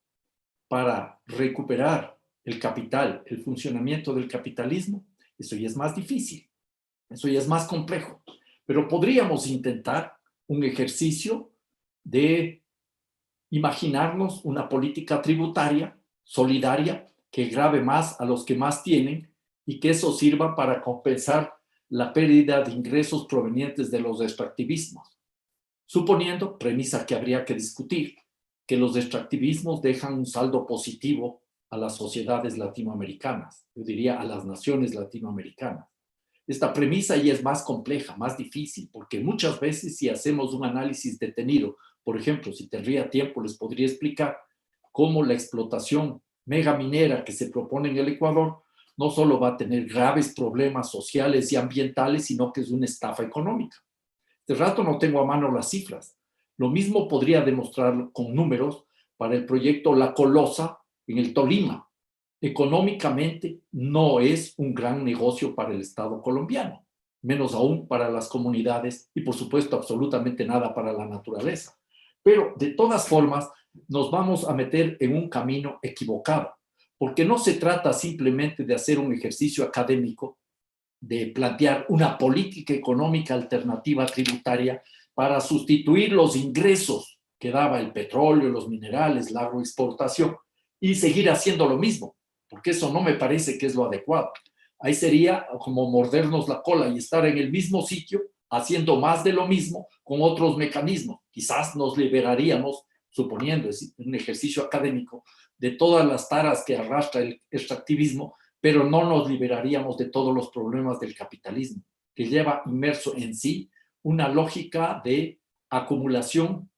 para recuperar el capital, el funcionamiento del capitalismo? Eso ya es más difícil, eso ya es más complejo. Pero podríamos intentar un ejercicio de imaginarnos una política tributaria solidaria que grave más a los que más tienen y que eso sirva para compensar la pérdida de ingresos provenientes de los extractivismos. Suponiendo, premisa que habría que discutir, que los extractivismos dejan un saldo positivo a las sociedades latinoamericanas, yo diría a las naciones latinoamericanas. Esta premisa ya es más compleja, más difícil, porque muchas veces si hacemos un análisis detenido, por ejemplo, si tendría tiempo les podría explicar cómo la explotación megaminera que se propone en el Ecuador no solo va a tener graves problemas sociales y ambientales, sino que es una estafa económica. De rato no tengo a mano las cifras. Lo mismo podría demostrarlo con números para el proyecto La Colosa en el Tolima. Económicamente no es un gran negocio para el Estado colombiano, menos aún para las comunidades y por supuesto absolutamente nada para la naturaleza. Pero de todas formas nos vamos a meter en un camino equivocado, porque no se trata simplemente de hacer un ejercicio académico, de plantear una política económica alternativa tributaria para sustituir los ingresos que daba el petróleo, los minerales, la agroexportación y seguir haciendo lo mismo, porque eso no me parece que es lo adecuado. Ahí sería como mordernos la cola y estar en el mismo sitio haciendo más de lo mismo con otros mecanismos. Quizás nos liberaríamos, suponiendo es un ejercicio académico, de todas las taras que arrastra el extractivismo, pero no nos liberaríamos de todos los problemas del capitalismo, que lleva inmerso en sí una lógica de acumulación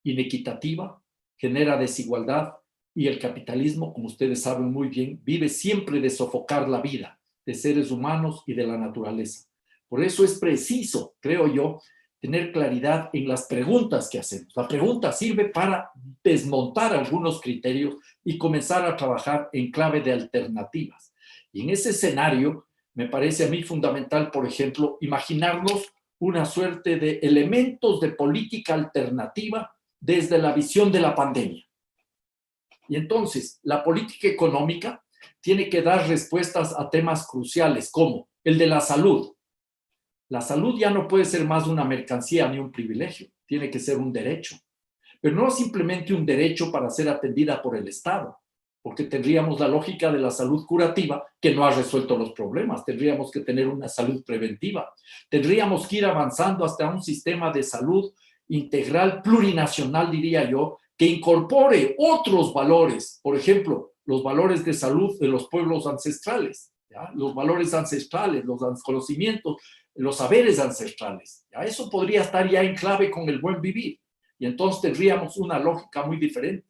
inequitativa, genera desigualdad y el capitalismo, como ustedes saben muy bien, vive siempre de sofocar la vida de seres humanos y de la naturaleza. Por eso es preciso, creo yo, tener claridad en las preguntas que hacemos. La pregunta sirve para desmontar algunos criterios y comenzar a trabajar en clave de alternativas. Y en ese escenario, me parece a mí fundamental, por ejemplo, imaginarnos una suerte de elementos de política alternativa desde la visión de la pandemia. Y entonces, la política económica tiene que dar respuestas a temas cruciales como el de la salud. La salud ya no puede ser más una mercancía ni un privilegio, tiene que ser un derecho. Pero no simplemente un derecho para ser atendida por el Estado, porque tendríamos la lógica de la salud curativa que no ha resuelto los problemas. Tendríamos que tener una salud preventiva. Tendríamos que ir avanzando hasta un sistema de salud integral, plurinacional, diría yo, que incorpore otros valores, por ejemplo, los valores de salud de los pueblos ancestrales, ¿ya? Los valores ancestrales, los conocimientos, los saberes ancestrales. ¿Ya? Eso podría estar ya en clave con el buen vivir. Y entonces tendríamos una lógica muy diferente.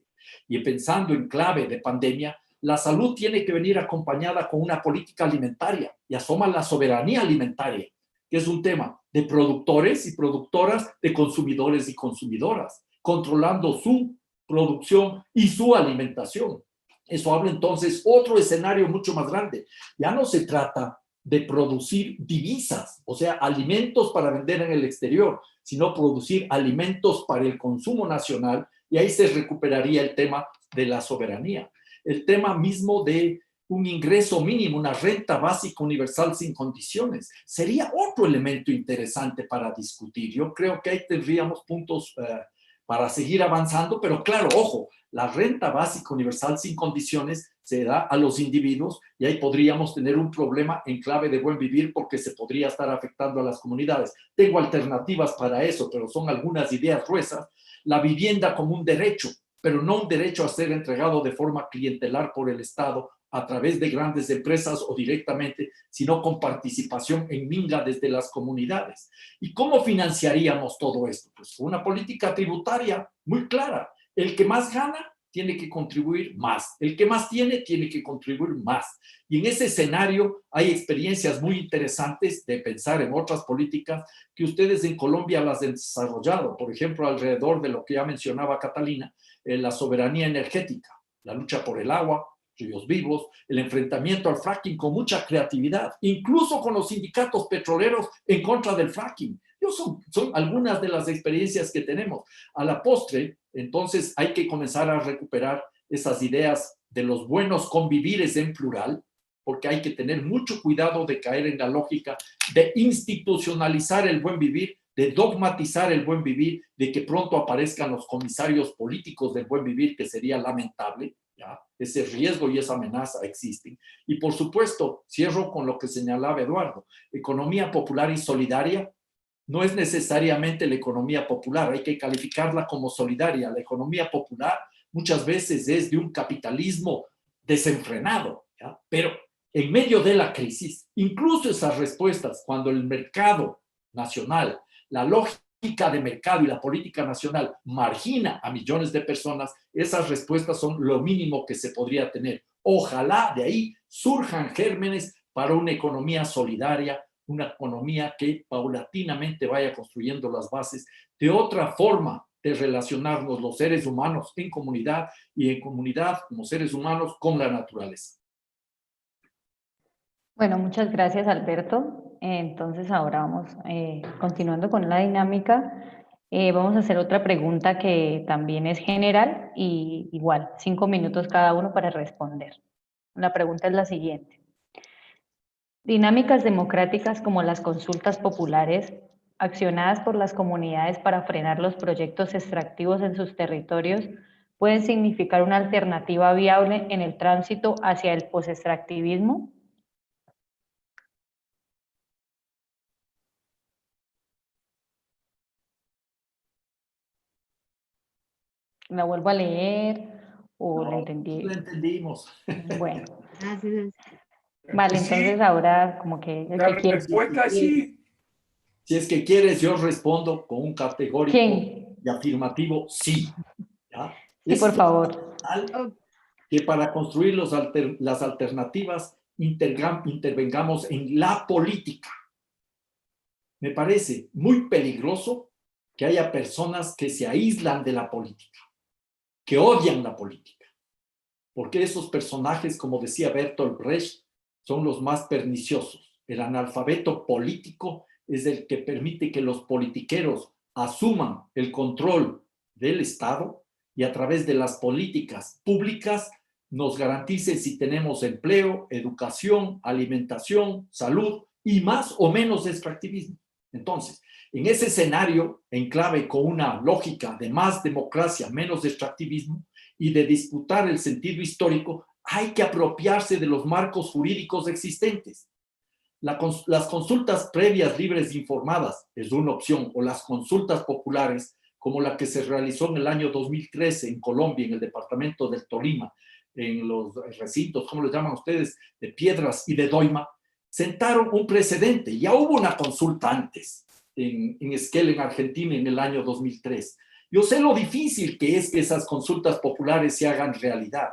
Y pensando en clave de pandemia, la salud tiene que venir acompañada con una política alimentaria y asoma la soberanía alimentaria, que es un tema de productores y productoras, de consumidores y consumidoras, controlando su producción y su alimentación. Eso habla entonces otro escenario mucho más grande. Ya no se trata de producir divisas, o sea, alimentos para vender en el exterior, sino producir alimentos para el consumo nacional, y ahí se recuperaría el tema de la soberanía. El tema mismo de un ingreso mínimo, una renta básica universal sin condiciones, sería otro elemento interesante para discutir. Yo creo que ahí tendríamos puntos para seguir avanzando, pero claro, ojo, la renta básica universal sin condiciones se da a los individuos y ahí podríamos tener un problema en clave de buen vivir porque se podría estar afectando a las comunidades. Tengo alternativas para eso, pero son algunas ideas gruesas. La vivienda como un derecho, pero no un derecho a ser entregado de forma clientelar por el Estado a través de grandes empresas o directamente, sino con participación en minga desde las comunidades. ¿Y cómo financiaríamos todo esto? Pues una política tributaria muy clara. El que más gana tiene que contribuir más. El que más tiene que contribuir más. Y en ese escenario hay experiencias muy interesantes de pensar en otras políticas que ustedes en Colombia las han desarrollado. Por ejemplo, alrededor de lo que ya mencionaba Catalina, la soberanía energética. la lucha por el agua, ríos vivos, el enfrentamiento al fracking con mucha creatividad, incluso con los sindicatos petroleros en contra del fracking. Son algunas de las experiencias que tenemos. A la postre, entonces, hay que comenzar a recuperar esas ideas de los buenos convivires en plural, porque hay que tener mucho cuidado de caer en la lógica de institucionalizar el buen vivir, de dogmatizar el buen vivir, de que pronto aparezcan los comisarios políticos del buen vivir, que sería lamentable, ¿ya? Ese riesgo y esa amenaza existen. Y por supuesto, cierro con lo que señalaba Eduardo, economía popular y solidaria. No es necesariamente la economía popular, hay que calificarla como solidaria. La economía popular muchas veces es de un capitalismo desenfrenado, ¿ya? Pero en medio de la crisis, incluso esas respuestas, cuando el mercado nacional, la lógica de mercado y la política nacional margina a millones de personas, esas respuestas son lo mínimo que se podría tener. Ojalá de ahí surjan gérmenes para una economía solidaria, una economía que paulatinamente vaya construyendo las bases de otra forma de relacionarnos los seres humanos en comunidad y en comunidad como seres humanos con la naturaleza. Bueno, muchas gracias, Alberto. Entonces, ahora vamos continuando con la dinámica. Vamos a hacer otra pregunta que también es general y igual, 5 minutos cada uno para responder. La pregunta es la siguiente. Dinámicas democráticas como las consultas populares, accionadas por las comunidades para frenar los proyectos extractivos en sus territorios, pueden significar una alternativa viable en el tránsito hacia el posextractivismo. ¿La vuelvo a leer o la entendí? La entendimos. Bueno, Gracias. vale, Sí, entonces ahora como que el la que quiere. respuesta es sí. Si es que quieres, yo respondo con un categórico ¿Quién? y afirmativo sí, ¿ya? Sí, por Es favor. fundamental que para construir las alternativas intervengamos en la política. Me parece muy peligroso que haya personas que se aíslan de la política, que odian la política, porque esos personajes, como decía Bertolt Brecht, son los más perniciosos. El analfabeto político es el que permite que los politiqueros asuman el control del Estado y a través de las políticas públicas nos garanticen si tenemos empleo, educación, alimentación, salud y más o menos extractivismo. Entonces, en ese escenario, en clave con una lógica de más democracia, menos extractivismo y de disputar el sentido histórico, hay que apropiarse de los marcos jurídicos existentes. Las consultas previas libres e informadas es una opción, o las consultas populares, como la que se realizó en el año 2013 en Colombia, en el departamento del Tolima, en los recintos, ¿cómo les llaman ustedes?, de Piedras y de Doima, sentaron un precedente. Ya hubo una consulta antes, en Esquel, en Argentina, en el año 2003. Yo sé lo difícil que es que esas consultas populares se hagan realidad.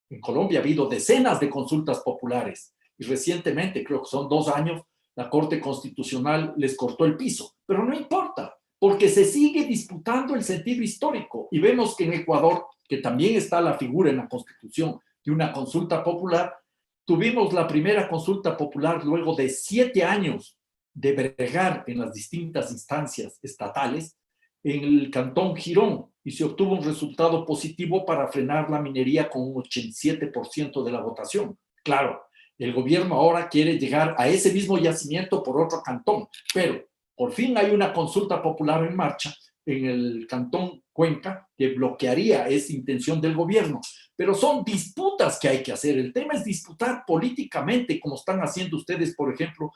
En Colombia ha habido decenas de consultas populares y recientemente, creo que son 2 años, la Corte Constitucional les cortó el piso. Pero no importa, porque se sigue disputando el sentido histórico. Y vemos que en Ecuador, que también está la figura en la Constitución de una consulta popular, tuvimos la primera consulta popular luego de 7 años de bregar en las distintas instancias estatales en el cantón Girón y se obtuvo un resultado positivo para frenar la minería con un 87% de la votación. Claro, el gobierno ahora quiere llegar a ese mismo yacimiento por otro cantón, pero por fin hay una consulta popular en marcha en el cantón Cuenca que bloquearía esa intención del gobierno. Pero son disputas que hay que hacer. El tema es disputar políticamente, como están haciendo ustedes, por ejemplo,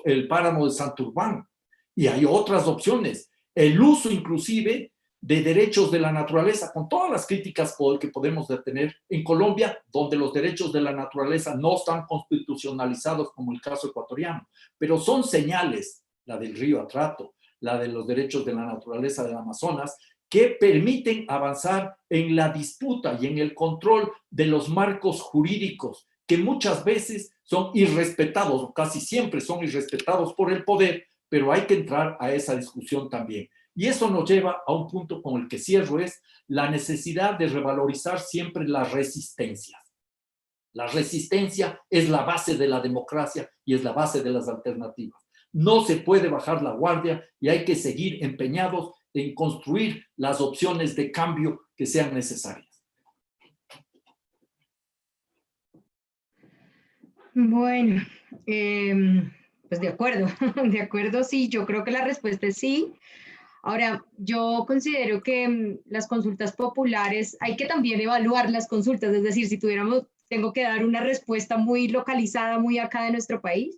el páramo de Santurbán. Y hay otras opciones. El uso inclusive de derechos de la naturaleza, con todas las críticas que podemos tener en Colombia, donde los derechos de la naturaleza no están constitucionalizados como el caso ecuatoriano, pero son señales, la del río Atrato, la de los derechos de la naturaleza del Amazonas, que permiten avanzar en la disputa y en el control de los marcos jurídicos que muchas veces son irrespetados, o casi siempre son irrespetados por el poder, pero hay que entrar a esa discusión también. Y eso nos lleva a un punto con el que cierro, es la necesidad de revalorizar siempre las resistencias. La resistencia es la base de la democracia y es la base de las alternativas. No se puede bajar la guardia y hay que seguir empeñados en construir las opciones de cambio que sean necesarias. Bueno, pues de acuerdo, de acuerdo, sí, yo creo que la respuesta es sí. Ahora, yo considero que las consultas populares, hay que también evaluar las consultas, es decir, si tengo que dar una respuesta muy localizada, muy acá de nuestro país.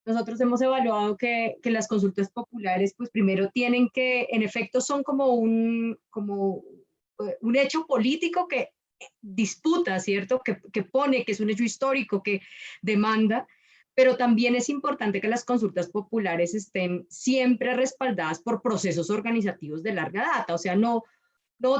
Nosotros hemos evaluado que las consultas populares, pues primero tienen que, en efecto, son como un hecho político que disputa, ¿cierto? Que pone, que es un hecho histórico, que demanda, pero también es importante que las consultas populares estén siempre respaldadas por procesos organizativos de larga data. O sea, no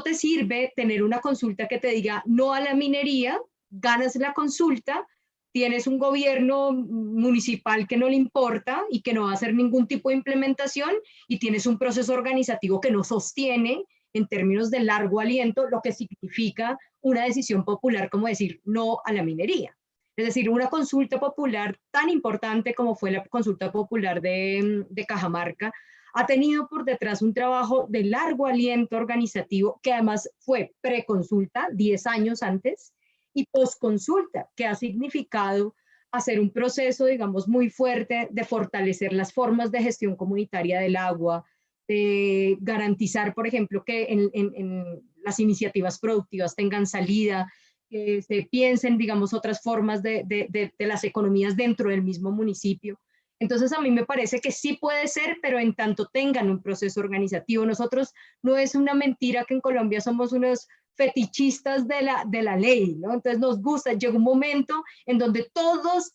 te sirve tener una consulta que te diga no a la minería, ganas la consulta, tienes un gobierno municipal que no le importa y que no va a hacer ningún tipo de implementación y tienes un proceso organizativo que no sostiene en términos de largo aliento lo que significa una decisión popular como decir no a la minería. Es decir, una consulta popular tan importante como fue la consulta popular de Cajamarca ha tenido por detrás un trabajo de largo aliento organizativo que además fue preconsulta 10 años antes y posconsulta, que ha significado hacer un proceso, digamos, muy fuerte de fortalecer las formas de gestión comunitaria del agua, de garantizar, por ejemplo, que en las iniciativas productivas tengan salida, que se piensen, digamos, otras formas de las economías dentro del mismo municipio. Entonces, a mí me parece que sí puede ser, pero en tanto tengan un proceso organizativo. Nosotros, no es una mentira que en Colombia somos unos fetichistas de la ley, ¿no? Entonces nos gusta, llegó un momento en donde todos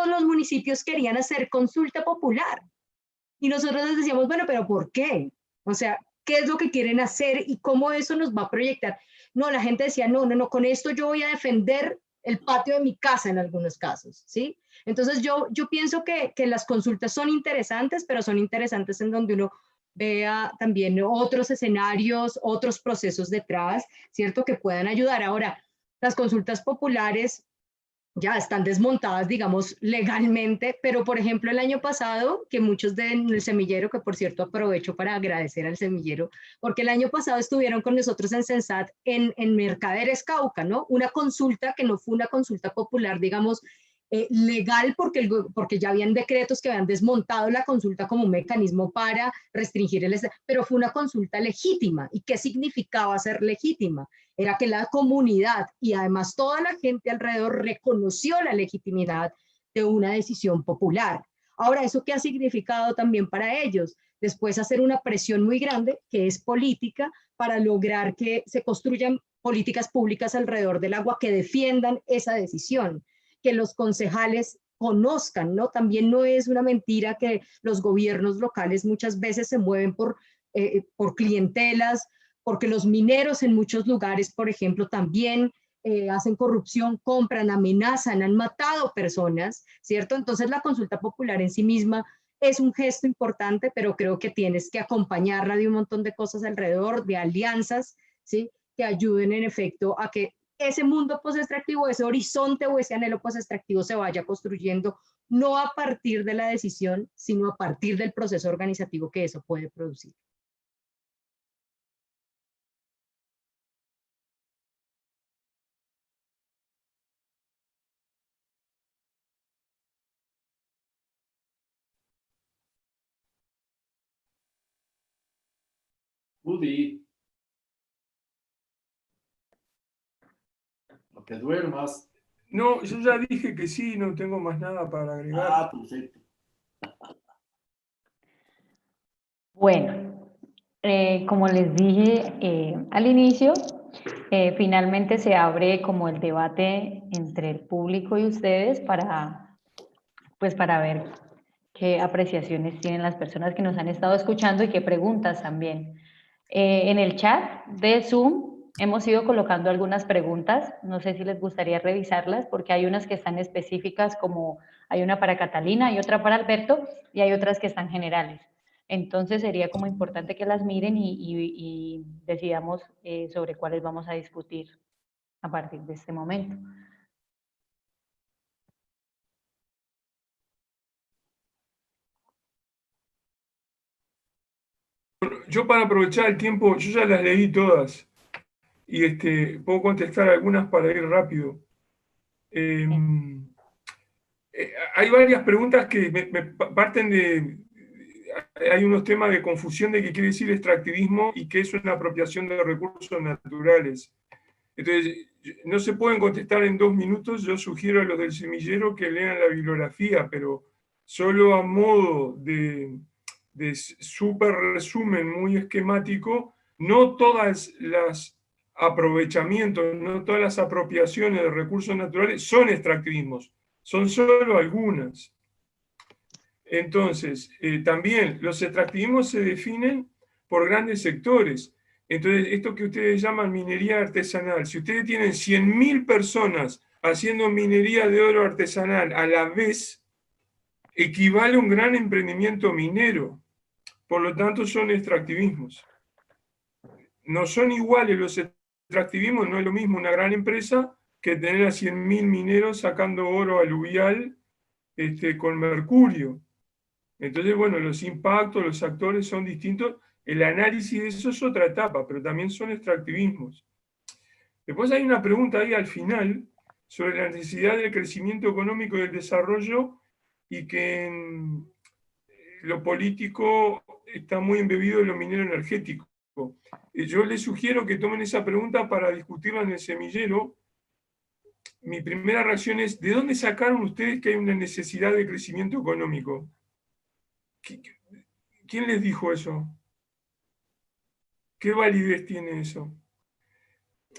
los municipios querían hacer consulta popular. Y nosotros les decíamos, bueno, pero ¿por qué? O sea, ¿qué es lo que quieren hacer y cómo eso nos va a proyectar? No, la gente decía, no, con esto yo voy a defender el patio de mi casa en algunos casos, ¿sí? Entonces yo pienso que las consultas son interesantes, pero son interesantes en donde uno vea también otros escenarios, otros procesos detrás, ¿cierto? Que puedan ayudar. Ahora, las consultas populares ya están desmontadas, digamos, legalmente, pero por ejemplo el año pasado, que muchos del semillero, que por cierto aprovecho para agradecer al semillero, porque el año pasado estuvieron con nosotros en Sensat en Mercaderes Cauca, ¿no? Una consulta que no fue una consulta popular, digamos, legal, porque ya habían decretos que habían desmontado la consulta como un mecanismo para restringir pero fue una consulta legítima. ¿Y qué significaba ser legítima? Era que la comunidad y además toda la gente alrededor reconoció la legitimidad de una decisión popular. Ahora, ¿eso qué ha significado también para ellos? Después hacer una presión muy grande, que es política, para lograr que se construyan políticas públicas alrededor del agua que defiendan esa decisión, que los concejales conozcan, ¿no? También no es una mentira que los gobiernos locales muchas veces se mueven por clientelas, porque los mineros en muchos lugares, por ejemplo, también hacen corrupción, compran, amenazan, han matado personas, ¿cierto? Entonces la consulta popular en sí misma es un gesto importante, pero creo que tienes que acompañarla de un montón de cosas alrededor, de alianzas, ¿sí? Que ayuden en efecto a que ese mundo post-extractivo, ese horizonte o ese anhelo post-extractivo se vaya construyendo, no a partir de la decisión, sino a partir del proceso organizativo que eso puede producir. Udi, no te duermas. No, yo ya dije que sí, no tengo más nada para agregar. Perfecto. Bueno, como les dije al inicio, finalmente se abre como el debate entre el público y ustedes pues para ver qué apreciaciones tienen las personas que nos han estado escuchando y qué preguntas también. En el chat de Zoom hemos ido colocando algunas preguntas, no sé si les gustaría revisarlas porque hay unas que están específicas, como hay una para Catalina y otra para Alberto y hay otras que están generales. Entonces sería como importante que las miren y decidamos sobre cuáles vamos a discutir a partir de este momento. Yo para aprovechar el tiempo, yo ya las leí todas y puedo contestar algunas para ir rápido. Hay varias preguntas que me parten de... Hay unos temas de confusión de qué quiere decir extractivismo y qué es una apropiación de recursos naturales. Entonces, no se pueden contestar en 2 minutos. Yo sugiero a los del semillero que lean la bibliografía, pero solo a modo de súper resumen muy esquemático, no todas las aprovechamientos, no todas las apropiaciones de recursos naturales son extractivismos, son solo algunas. Entonces, también los extractivismos se definen por grandes sectores. Entonces, esto que ustedes llaman minería artesanal, si ustedes tienen 100.000 personas haciendo minería de oro artesanal a la vez, equivale a un gran emprendimiento minero. Por lo tanto, son extractivismos. No son iguales los extractivismos, no es lo mismo una gran empresa que tener a 100.000 mineros sacando oro aluvial con mercurio. Entonces, bueno, los impactos, los actores son distintos. El análisis de eso es otra etapa, pero también son extractivismos. Después hay una pregunta ahí al final sobre la necesidad del crecimiento económico y del desarrollo, y que en lo político está muy embebido en lo minero energético. Yo les sugiero que tomen esa pregunta para discutirla en el semillero. Mi primera reacción es, ¿de dónde sacaron ustedes que hay una necesidad de crecimiento económico? ¿Quién les dijo eso? ¿Qué validez tiene eso?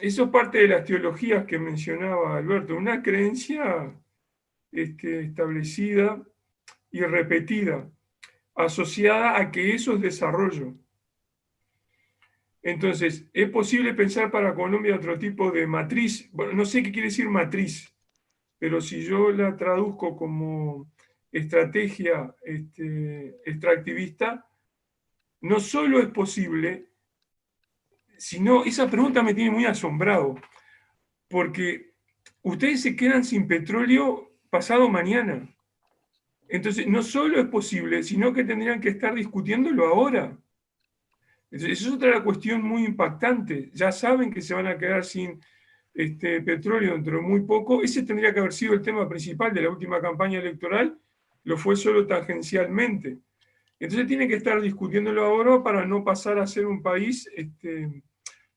Eso es parte de las teologías que mencionaba Alberto, una creencia establecida y repetida, asociada a que eso es desarrollo. Entonces, ¿es posible pensar para Colombia otro tipo de matriz? Bueno, no sé qué quiere decir matriz, pero si yo la traduzco como estrategia extractivista, no solo es posible, sino esa pregunta me tiene muy asombrado, porque ustedes se quedan sin petróleo pasado mañana. Entonces, no solo es posible, sino que tendrían que estar discutiéndolo ahora. Entonces, eso es otra cuestión muy impactante. Ya saben que se van a quedar sin petróleo dentro de muy poco. Ese tendría que haber sido el tema principal de la última campaña electoral, lo fue solo tangencialmente. Entonces tienen que estar discutiéndolo ahora para no pasar a ser un país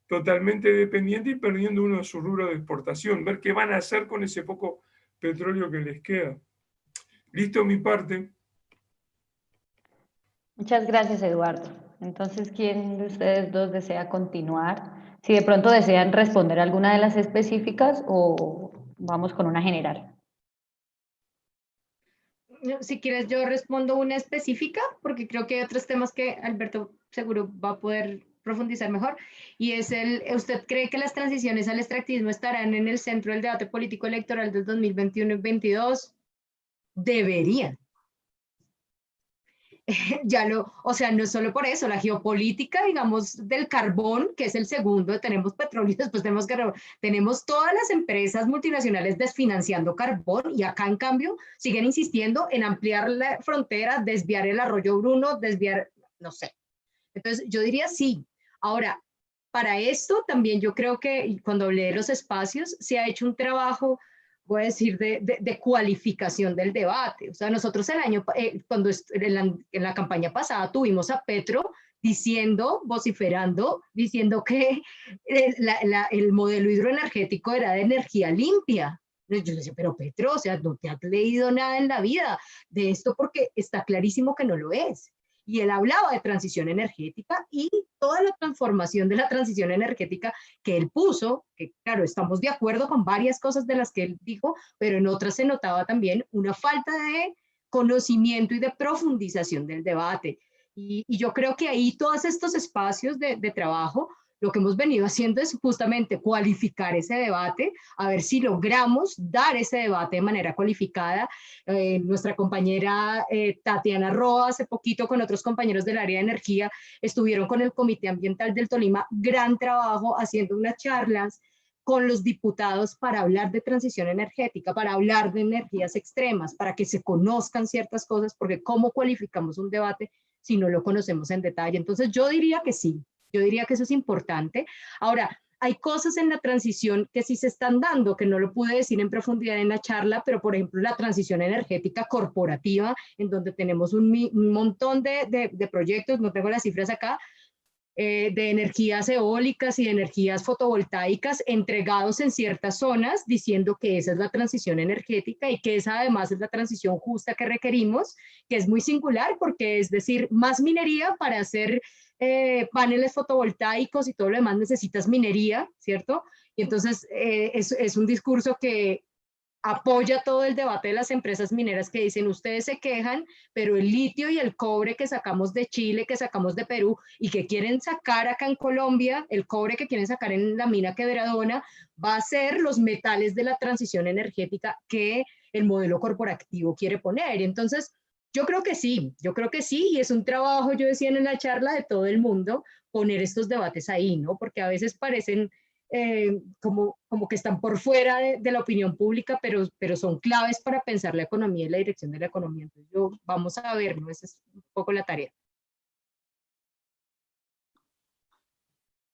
totalmente dependiente y perdiendo uno de sus rubros de exportación, ver qué van a hacer con ese poco petróleo que les queda. Listo mi parte. Muchas gracias, Eduardo. Entonces, ¿quién de ustedes dos desea continuar? Si de pronto desean responder alguna de las específicas o vamos con una general. Si quieres, yo respondo una específica, porque creo que hay otros temas que Alberto seguro va a poder profundizar mejor, y es ¿usted cree que las transiciones al extractivismo estarán en el centro del debate político electoral del 2021 y 2022? Deberían. O sea, no solo por eso, la geopolítica, digamos, del carbón, que es el segundo, tenemos petróleo, después tenemos todas las empresas multinacionales desfinanciando carbón, y acá, en cambio, siguen insistiendo en ampliar la frontera, desviar el arroyo Bruno, no sé. Entonces, yo diría sí. Ahora, para esto también yo creo que cuando hablé de los espacios, se ha hecho un trabajo, voy a decir, de cualificación del debate. O sea, nosotros cuando en la campaña pasada tuvimos a Petro diciendo, vociferando, diciendo que el modelo hidroenergético era de energía limpia. Yo decía, pero Petro, o sea, no te has leído nada en la vida de esto, porque está clarísimo que no lo es. Y él hablaba de transición energética y toda la transformación de la transición energética que él puso, que claro, estamos de acuerdo con varias cosas de las que él dijo, pero en otras se notaba también una falta de conocimiento y de profundización del debate. Y yo creo que ahí todos estos espacios de trabajo Lo que hemos venido haciendo es justamente cualificar ese debate, a ver si logramos dar ese debate de manera cualificada. Nuestra compañera Tatiana Roa, hace poquito con otros compañeros del área de energía, estuvieron con el Comité Ambiental del Tolima, gran trabajo haciendo unas charlas con los diputados para hablar de transición energética, para hablar de energías extremas, para que se conozcan ciertas cosas, porque ¿cómo cualificamos un debate si no lo conocemos en detalle? Entonces yo diría que sí, yo diría que eso es importante. Ahora, hay cosas en la transición que sí se están dando, que no lo pude decir en profundidad en la charla, pero por ejemplo la transición energética corporativa, en donde tenemos un montón de proyectos, no tengo las cifras acá, de energías eólicas y de energías fotovoltaicas entregados en ciertas zonas, diciendo que esa es la transición energética y que esa además es la transición justa que requerimos, que es muy singular porque es decir, más minería para hacer paneles fotovoltaicos y todo lo demás necesitas minería, ¿cierto? Y entonces es un discurso que apoya todo el debate de las empresas mineras que dicen, ustedes se quejan, pero el litio y el cobre que sacamos de Chile, que sacamos de Perú y que quieren sacar acá en Colombia, el cobre que quieren sacar en la mina Quebradona, va a ser los metales de la transición energética que el modelo corporativo quiere poner. Entonces, yo creo que sí, y es un trabajo, yo decía en la charla, de todo el mundo, poner estos debates ahí, ¿no? Porque a veces parecen como que están por fuera de la opinión pública, pero son claves para pensar la economía y la dirección de la economía. Entonces, vamos a ver, ¿no? Esa es un poco la tarea.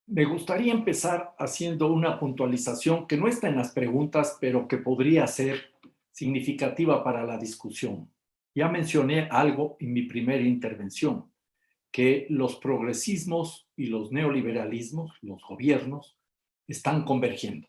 Me gustaría empezar haciendo una puntualización que no está en las preguntas, pero que podría ser significativa para la discusión. Ya mencioné algo en mi primera intervención, que los progresismos y los neoliberalismos, los gobiernos, están convergiendo.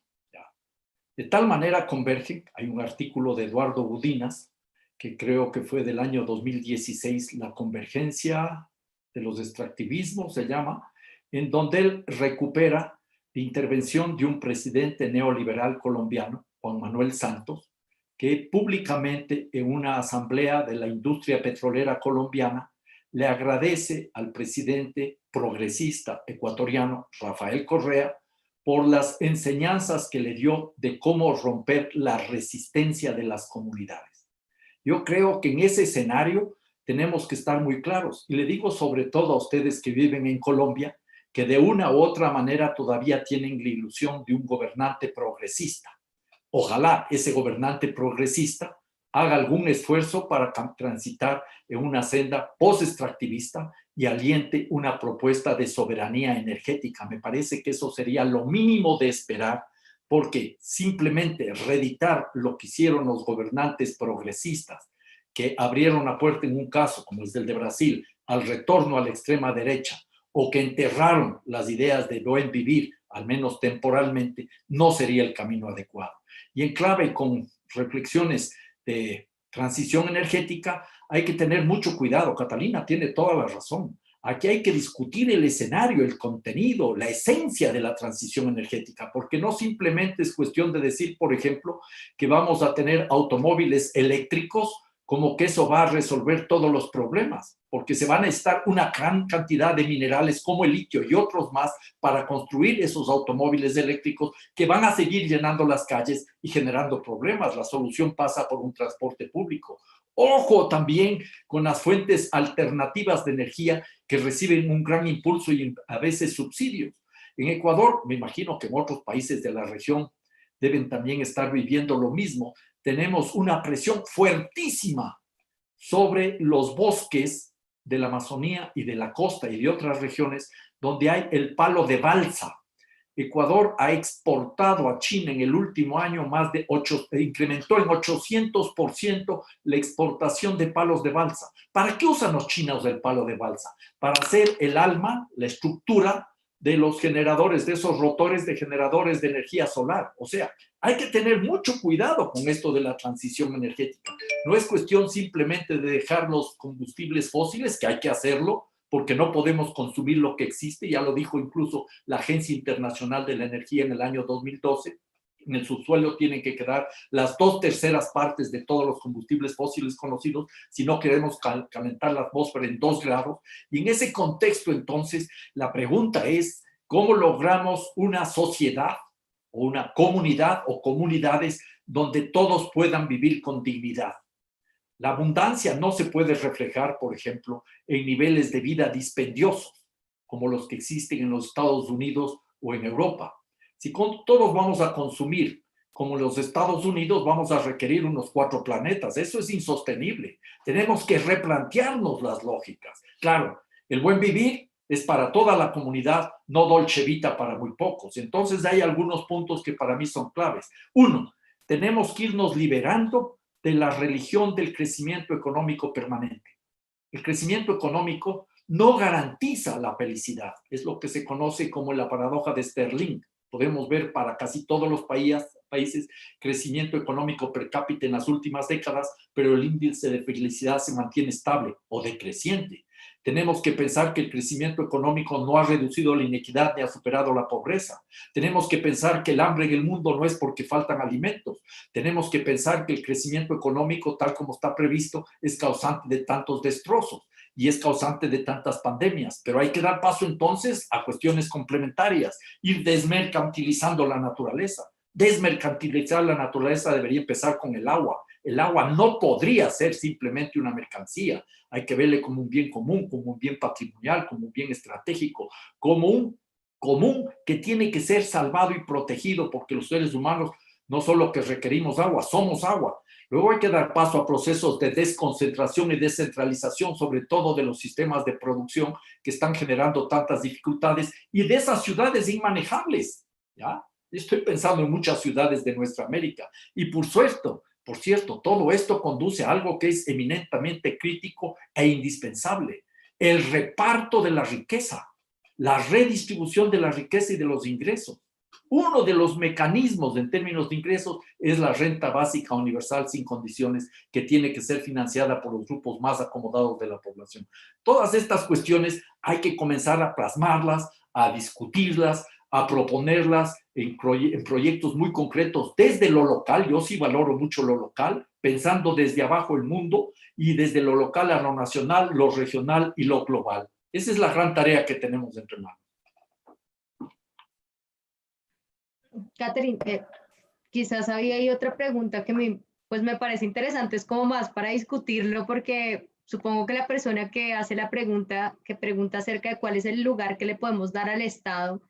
De tal manera convergen, hay un artículo de Eduardo Budinas, que creo que fue del año 2016, La convergencia de los extractivismos se llama, en donde él recupera la intervención de un presidente neoliberal colombiano, Juan Manuel Santos, que públicamente en una asamblea de la industria petrolera colombiana le agradece al presidente progresista ecuatoriano Rafael Correa por las enseñanzas que le dio de cómo romper la resistencia de las comunidades. Yo creo que en ese escenario tenemos que estar muy claros. Y le digo sobre todo a ustedes que viven en Colombia, que de una u otra manera todavía tienen la ilusión de un gobernante progresista. Ojalá ese gobernante progresista haga algún esfuerzo para transitar en una senda post-extractivista y aliente una propuesta de soberanía energética. Me parece que eso sería lo mínimo de esperar, porque simplemente reeditar lo que hicieron los gobernantes progresistas, que abrieron la puerta en un caso, como es el de Brasil, al retorno a la extrema derecha, o que enterraron las ideas de buen vivir, al menos temporalmente, no sería el camino adecuado. Y en clave con reflexiones de transición energética, hay que tener mucho cuidado. Catalina tiene toda la razón. Aquí hay que discutir el escenario, el contenido, la esencia de la transición energética, porque no simplemente es cuestión de decir, por ejemplo, que vamos a tener automóviles eléctricos, como que eso va a resolver todos los problemas, porque se van a necesitar una gran cantidad de minerales como el litio y otros más para construir esos automóviles eléctricos que van a seguir llenando las calles y generando problemas. La solución pasa por un transporte público. Ojo también con las fuentes alternativas de energía que reciben un gran impulso y a veces subsidios. En Ecuador, me imagino que en otros países de la región deben también estar viviendo lo mismo. Tenemos una presión fuertísima sobre los bosques de la Amazonía y de la costa y de otras regiones donde hay el palo de balsa. Ecuador ha exportado a China en el último año incrementó en 800% la exportación de palos de balsa. ¿Para qué usan los chinos el palo de balsa? Para hacer el alma, la estructura de los generadores, de esos rotores de generadores de energía solar. O sea, hay que tener mucho cuidado con esto de la transición energética. No es cuestión simplemente de dejar los combustibles fósiles, que hay que hacerlo, porque no podemos consumir lo que existe. Ya lo dijo incluso la Agencia Internacional de la Energía en el año 2012. En el subsuelo tienen que quedar las 2/3 partes de todos los combustibles fósiles conocidos si no queremos calentar la atmósfera en 2 grados. Y en ese contexto, entonces, la pregunta es, ¿Cómo logramos una sociedad o una comunidad o comunidades donde todos puedan vivir con dignidad? La abundancia no se puede reflejar, por ejemplo, en niveles de vida dispendiosos, como los que existen en los Estados Unidos o en Europa. Si todos vamos a consumir como los Estados Unidos, vamos a requerir unos 4 planetas. Eso es insostenible. Tenemos que replantearnos las lógicas. Claro, el buen vivir es para toda la comunidad, no dolce vita para muy pocos. Entonces hay algunos puntos que para mí son claves. Uno, tenemos que irnos liberando de la religión del crecimiento económico permanente. El crecimiento económico no garantiza la felicidad. Es lo que se conoce como la paradoja de Sterling. Podemos ver para casi todos los países crecimiento económico per cápita en las últimas décadas, pero el índice de felicidad se mantiene estable o decreciente. Tenemos que pensar que el crecimiento económico no ha reducido la inequidad ni ha superado la pobreza. Tenemos que pensar que el hambre en el mundo no es porque faltan alimentos. Tenemos que pensar que el crecimiento económico, tal como está previsto, es causante de tantos destrozos y es causante de tantas pandemias. Pero hay que dar paso entonces a cuestiones complementarias, ir desmercantilizando la naturaleza. Desmercantilizar la naturaleza debería empezar con el agua. El agua no podría ser simplemente una mercancía. Hay que verle como un bien común, como un bien patrimonial, como un bien estratégico, como un común que tiene que ser salvado y protegido, porque los seres humanos no solo que requerimos agua, somos agua. Luego hay que dar paso a procesos de desconcentración y descentralización, sobre todo de los sistemas de producción que están generando tantas dificultades y de esas ciudades inmanejables, ¿ya? Estoy pensando en muchas ciudades de nuestra América y por cierto, todo esto conduce a algo que es eminentemente crítico e indispensable: el reparto de la riqueza, la redistribución de la riqueza y de los ingresos. Uno de los mecanismos en términos de ingresos es la renta básica universal sin condiciones, que tiene que ser financiada por los grupos más acomodados de la población. Todas estas cuestiones hay que comenzar a plasmarlas, a discutirlas, a proponerlas en proyectos muy concretos desde lo local. Yo sí valoro mucho lo local, pensando desde abajo el mundo y desde lo local a lo nacional, lo regional y lo global. Esa es la gran tarea que tenemos entre manos. Catherine, quizás había ahí otra pregunta que me parece interesante, es como más para discutirlo, porque supongo que la persona que hace la pregunta, que pregunta acerca de cuál es el lugar que le podemos dar al Estado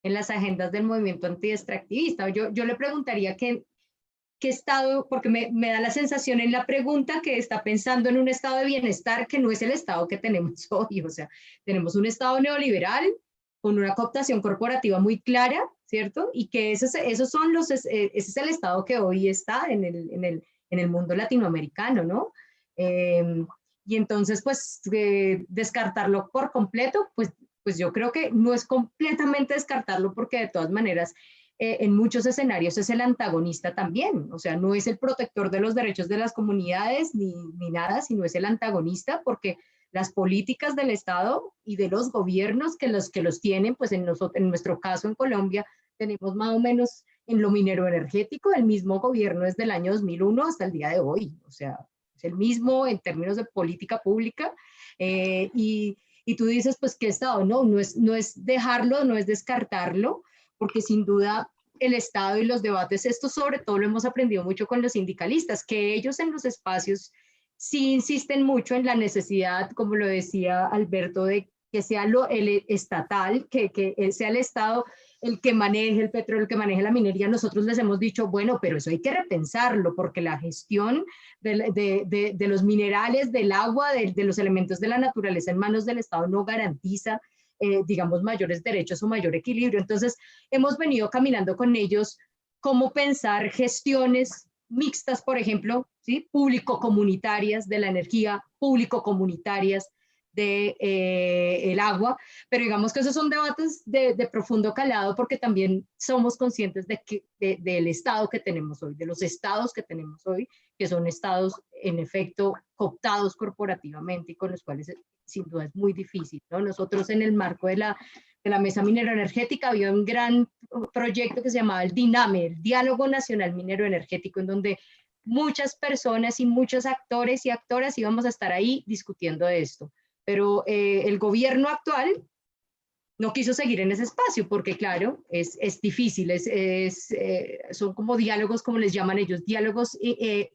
en las agendas del movimiento antiextractivista, yo le preguntaría qué estado, porque me da la sensación en la pregunta que está pensando en un estado de bienestar que no es el estado que tenemos hoy. O sea, tenemos un estado neoliberal con una cooptación corporativa muy clara, ¿cierto? Y que ese es el estado que hoy está en el mundo latinoamericano, ¿no? Y entonces, pues, descartarlo por completo, pues yo creo que no es completamente descartarlo, porque de todas maneras en muchos escenarios es el antagonista también. O sea, no es el protector de los derechos de las comunidades ni nada, sino es el antagonista, porque las políticas del Estado y de los gobiernos que los tienen, pues en nuestro caso en Colombia tenemos más o menos en lo minero energético el mismo gobierno desde el año 2001 hasta el día de hoy. O sea, es el mismo en términos de política pública. Y tú dices, pues, ¿qué Estado? No es dejarlo, no es descartarlo, porque sin duda el Estado y los debates, esto sobre todo lo hemos aprendido mucho con los sindicalistas, que ellos en los espacios sí insisten mucho en la necesidad, como lo decía Alberto, de que sea el estatal, que sea el Estado el que maneje el petróleo, el que maneje la minería. Nosotros les hemos dicho, bueno, pero eso hay que repensarlo, porque la gestión de los minerales, del agua, de los elementos de la naturaleza en manos del Estado no garantiza, digamos, mayores derechos o mayor equilibrio. Entonces, hemos venido caminando con ellos cómo pensar gestiones mixtas, por ejemplo, ¿sí? Público-comunitarias de la energía, público-comunitarias el agua, pero digamos que esos son debates de profundo calado, porque también somos conscientes del estado que tenemos hoy, de los estados que tenemos hoy, que son estados en efecto cooptados corporativamente y con los cuales sin duda es muy difícil, ¿no? Nosotros en el marco de la Mesa Minero Energética había un gran proyecto que se llamaba el DINAME, el Diálogo Nacional Minero Energético, en donde muchas personas y muchos actores y actoras íbamos a estar ahí discutiendo de esto. Pero el gobierno actual no quiso seguir en ese espacio, porque claro, es difícil, son como diálogos, como les llaman ellos, diálogos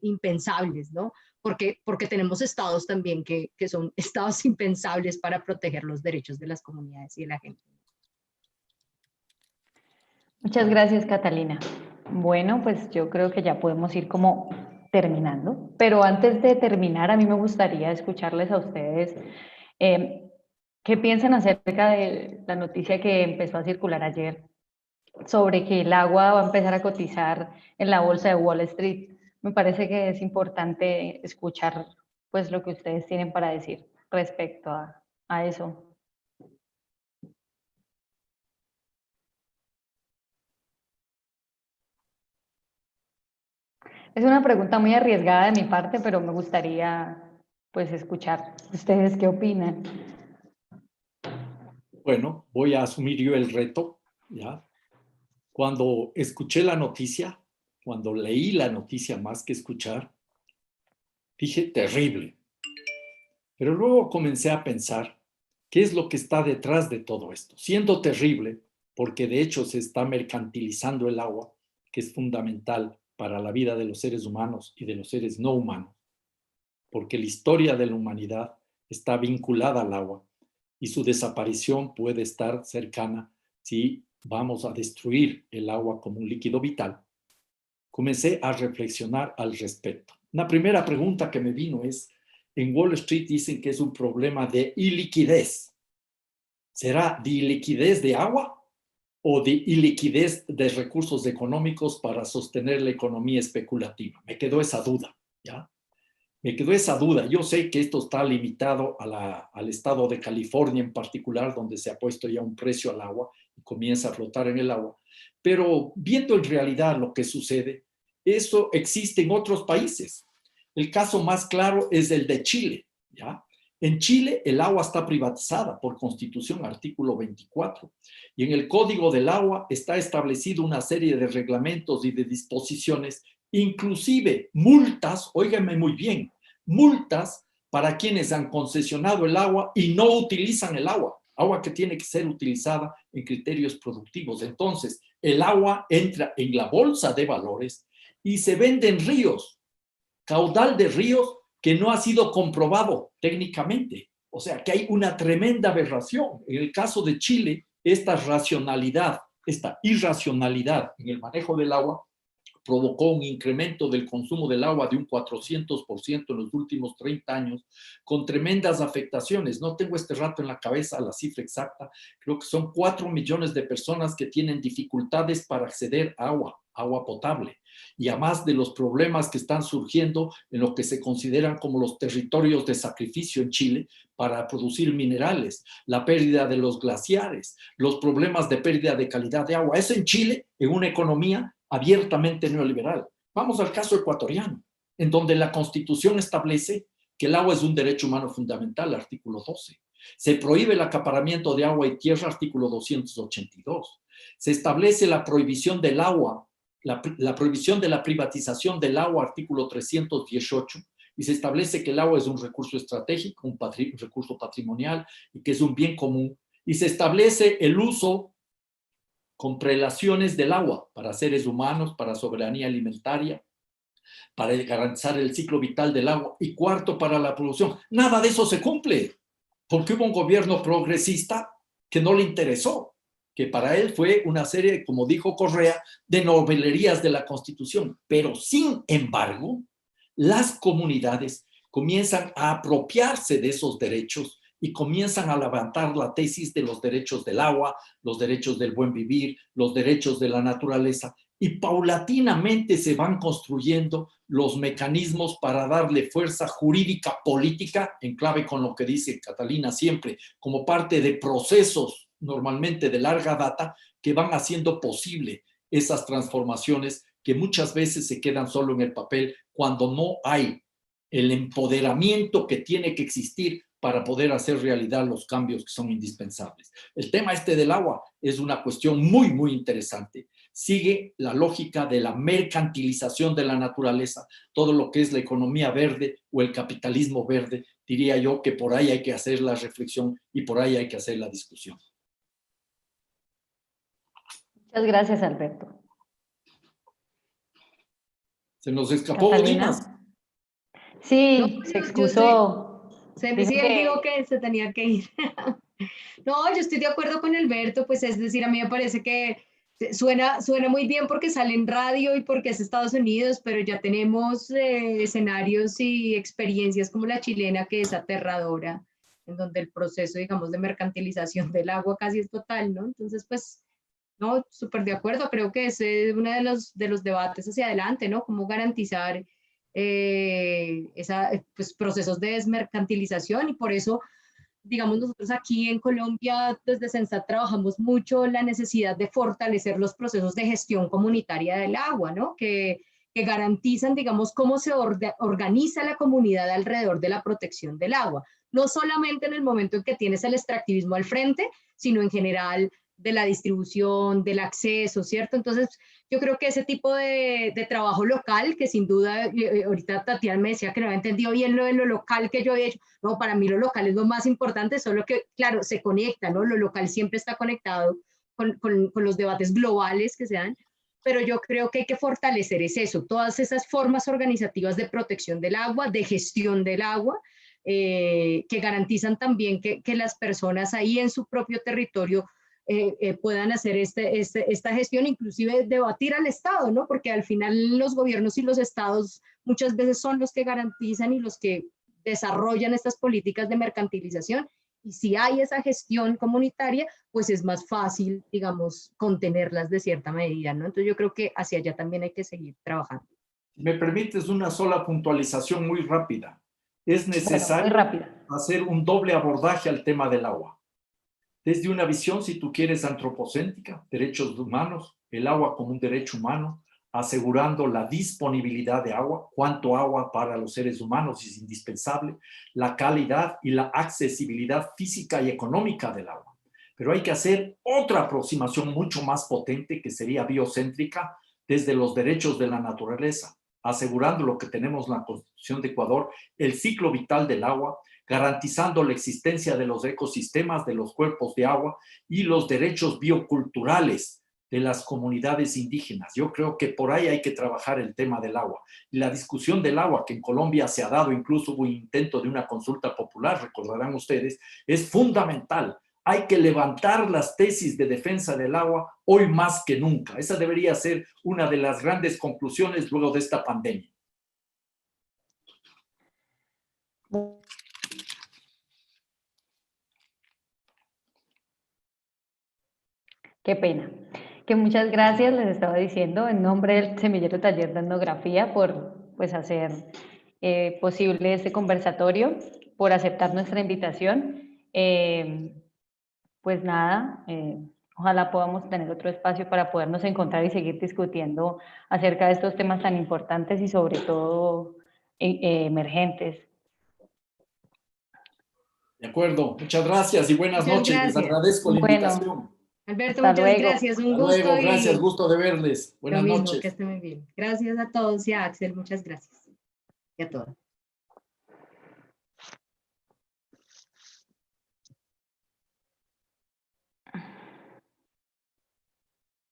impensables, ¿no? Porque tenemos estados también que son estados impensables para proteger los derechos de las comunidades y de la gente. Muchas gracias, Catalina. Bueno, pues yo creo que ya podemos ir como terminando, pero antes de terminar, a mí me gustaría escucharles a ustedes qué piensan acerca de la noticia que empezó a circular ayer sobre que el agua va a empezar a cotizar en la bolsa de Wall Street. Me parece que es importante escuchar pues lo que ustedes tienen para decir respecto a eso. Es una pregunta muy arriesgada de mi parte, pero me gustaría pues escuchar ustedes qué opinan. Bueno, voy a asumir yo el reto, ¿ya? Cuando escuché la noticia, cuando leí la noticia más que escuchar, dije terrible. Pero luego comencé a pensar qué es lo que está detrás de todo esto. Siendo terrible, porque de hecho se está mercantilizando el agua, que es fundamental para la vida de los seres humanos y de los seres no humanos, porque la historia de la humanidad está vinculada al agua y su desaparición puede estar cercana si vamos a destruir el agua como un líquido vital. Comencé a reflexionar al respecto. Una primera pregunta que me vino es, en Wall Street dicen que es un problema de iliquidez. ¿Será de iliquidez de agua o de iliquidez de recursos económicos para sostener la economía especulativa? Me quedó esa duda, ¿ya? Me quedó esa duda. Yo sé que esto está limitado al estado de California en particular, donde se ha puesto ya un precio al agua y comienza a flotar en el agua. Pero viendo en realidad lo que sucede, eso existe en otros países. El caso más claro es el de Chile, ¿ya? En Chile el agua está privatizada por Constitución, artículo 24, y en el Código del Agua está establecido una serie de reglamentos y de disposiciones, inclusive multas, óiganme muy bien, multas para quienes han concesionado el agua y no utilizan el agua que tiene que ser utilizada en criterios productivos. Entonces, el agua entra en la bolsa de valores y se vende en ríos, caudal de ríos que no ha sido comprobado técnicamente. O sea, que hay una tremenda aberración. En el caso de Chile, esta racionalidad, esta irracionalidad en el manejo del agua provocó un incremento del consumo del agua de un 400% en los últimos 30 años, con tremendas afectaciones. No tengo este rato en la cabeza la cifra exacta, creo que son 4 millones de personas que tienen dificultades para acceder a agua potable, y además de los problemas que están surgiendo en lo que se consideran como los territorios de sacrificio en Chile para producir minerales, la pérdida de los glaciares, los problemas de pérdida de calidad de agua. Eso en Chile, en una economía abiertamente neoliberal. Vamos al caso ecuatoriano, en donde la Constitución establece que el agua es un derecho humano fundamental, artículo 12. Se prohíbe el acaparamiento de agua y tierra, artículo 282. Se establece la prohibición del agua, la prohibición de la privatización del agua, artículo 318, y se establece que el agua es un recurso estratégico, un recurso patrimonial, y que es un bien común, y se establece el uso con prelaciones del agua para seres humanos, para soberanía alimentaria, para garantizar el ciclo vital del agua, y cuarto, para la producción. Nada de eso se cumple, porque hubo un gobierno progresista que no le interesó, que para él fue una serie, como dijo Correa, de novelerías de la Constitución. Pero sin embargo, las comunidades comienzan a apropiarse de esos derechos y comienzan a levantar la tesis de los derechos del agua, los derechos del buen vivir, los derechos de la naturaleza, y paulatinamente se van construyendo los mecanismos para darle fuerza jurídica política, en clave con lo que dice Catalina siempre, como parte de procesos normalmente de larga data que van haciendo posible esas transformaciones que muchas veces se quedan solo en el papel cuando no hay el empoderamiento que tiene que existir para poder hacer realidad los cambios que son indispensables. El tema este del agua es una cuestión muy, muy interesante. Sigue la lógica de la mercantilización de la naturaleza, todo lo que es la economía verde o el capitalismo verde. Diría yo que por ahí hay que hacer la reflexión y por ahí hay que hacer la discusión. Muchas gracias, Alberto. Se nos escapó Catalina. Bodinas. Sí, No, se yo excusó. Sí, Dijo él que- dijo que se tenía que ir. No, yo estoy de acuerdo con Alberto, pues es decir, a mí me parece que suena muy bien porque sale en radio y porque es Estados Unidos, pero ya tenemos escenarios y experiencias como la chilena, que es aterradora, en donde el proceso, digamos, de mercantilización del agua casi es total, ¿no? Entonces, pues, no, súper de acuerdo, creo que ese es uno de los debates hacia adelante, ¿no? Cómo garantizar pues, procesos de desmercantilización y por eso digamos, nosotros aquí en Colombia, desde Sensat, trabajamos mucho la necesidad de fortalecer los procesos de gestión comunitaria del agua, ¿no? Que garantizan, digamos, cómo se organiza la comunidad alrededor de la protección del agua. No solamente en el momento en que tienes el extractivismo al frente, sino en general de la distribución, del acceso, ¿cierto? Entonces, yo creo que ese tipo de trabajo local, que sin duda, ahorita Tatiana me decía que no había entendido bien lo de lo local que yo había hecho, no, para mí lo local es lo más importante, solo que, claro, se conecta, ¿no? Lo local siempre está conectado con los debates globales que se dan, pero yo creo que hay que fortalecer eso, todas esas formas organizativas de protección del agua, de gestión del agua, que garantizan también que las personas ahí en su propio territorio puedan hacer esta gestión, inclusive debatir al Estado, ¿no? Porque al final los gobiernos y los estados muchas veces son los que garantizan y los que desarrollan estas políticas de mercantilización. Y si hay esa gestión comunitaria, pues es más fácil, digamos, contenerlas de cierta medida, ¿no? Entonces yo creo que hacia allá también hay que seguir trabajando. Si me permites una sola puntualización muy rápida. Es Bueno, muy necesario rápida. hacer un doble abordaje al tema del agua. Desde una visión, si tú quieres, antropocéntrica, derechos humanos, el agua como un derecho humano, asegurando la disponibilidad de agua, cuánto agua para los seres humanos es indispensable, la calidad y la accesibilidad física y económica del agua. Pero hay que hacer otra aproximación mucho más potente, que sería biocéntrica, desde los derechos de la naturaleza, asegurando lo que tenemos en la Constitución de Ecuador, el ciclo vital del agua, garantizando la existencia de los ecosistemas, de los cuerpos de agua y los derechos bioculturales de las comunidades indígenas. Yo creo que por ahí hay que trabajar el tema del agua. Y la discusión del agua, que en Colombia se ha dado, incluso hubo un intento de una consulta popular, recordarán ustedes, es fundamental. Hay que levantar las tesis de defensa del agua hoy más que nunca. Esa debería ser una de las grandes conclusiones luego de esta pandemia. Qué pena. Que muchas gracias, les estaba diciendo, en nombre del Semillero Taller de Etnografía, por pues, hacer posible este conversatorio, por aceptar nuestra invitación. Pues nada, ojalá podamos tener otro espacio para podernos encontrar y seguir discutiendo acerca de estos temas tan importantes y sobre todo emergentes. De acuerdo, muchas gracias y buenas Muchas noches. Les gracias. agradezco la Bueno, invitación. Alberto, hasta muchas luego. gracias, un Hasta gusto luego, gracias, y gusto de verles. lo Buenas mismo, noches. que esté muy bien. Gracias a todos y a Axel, muchas gracias. Y a todos.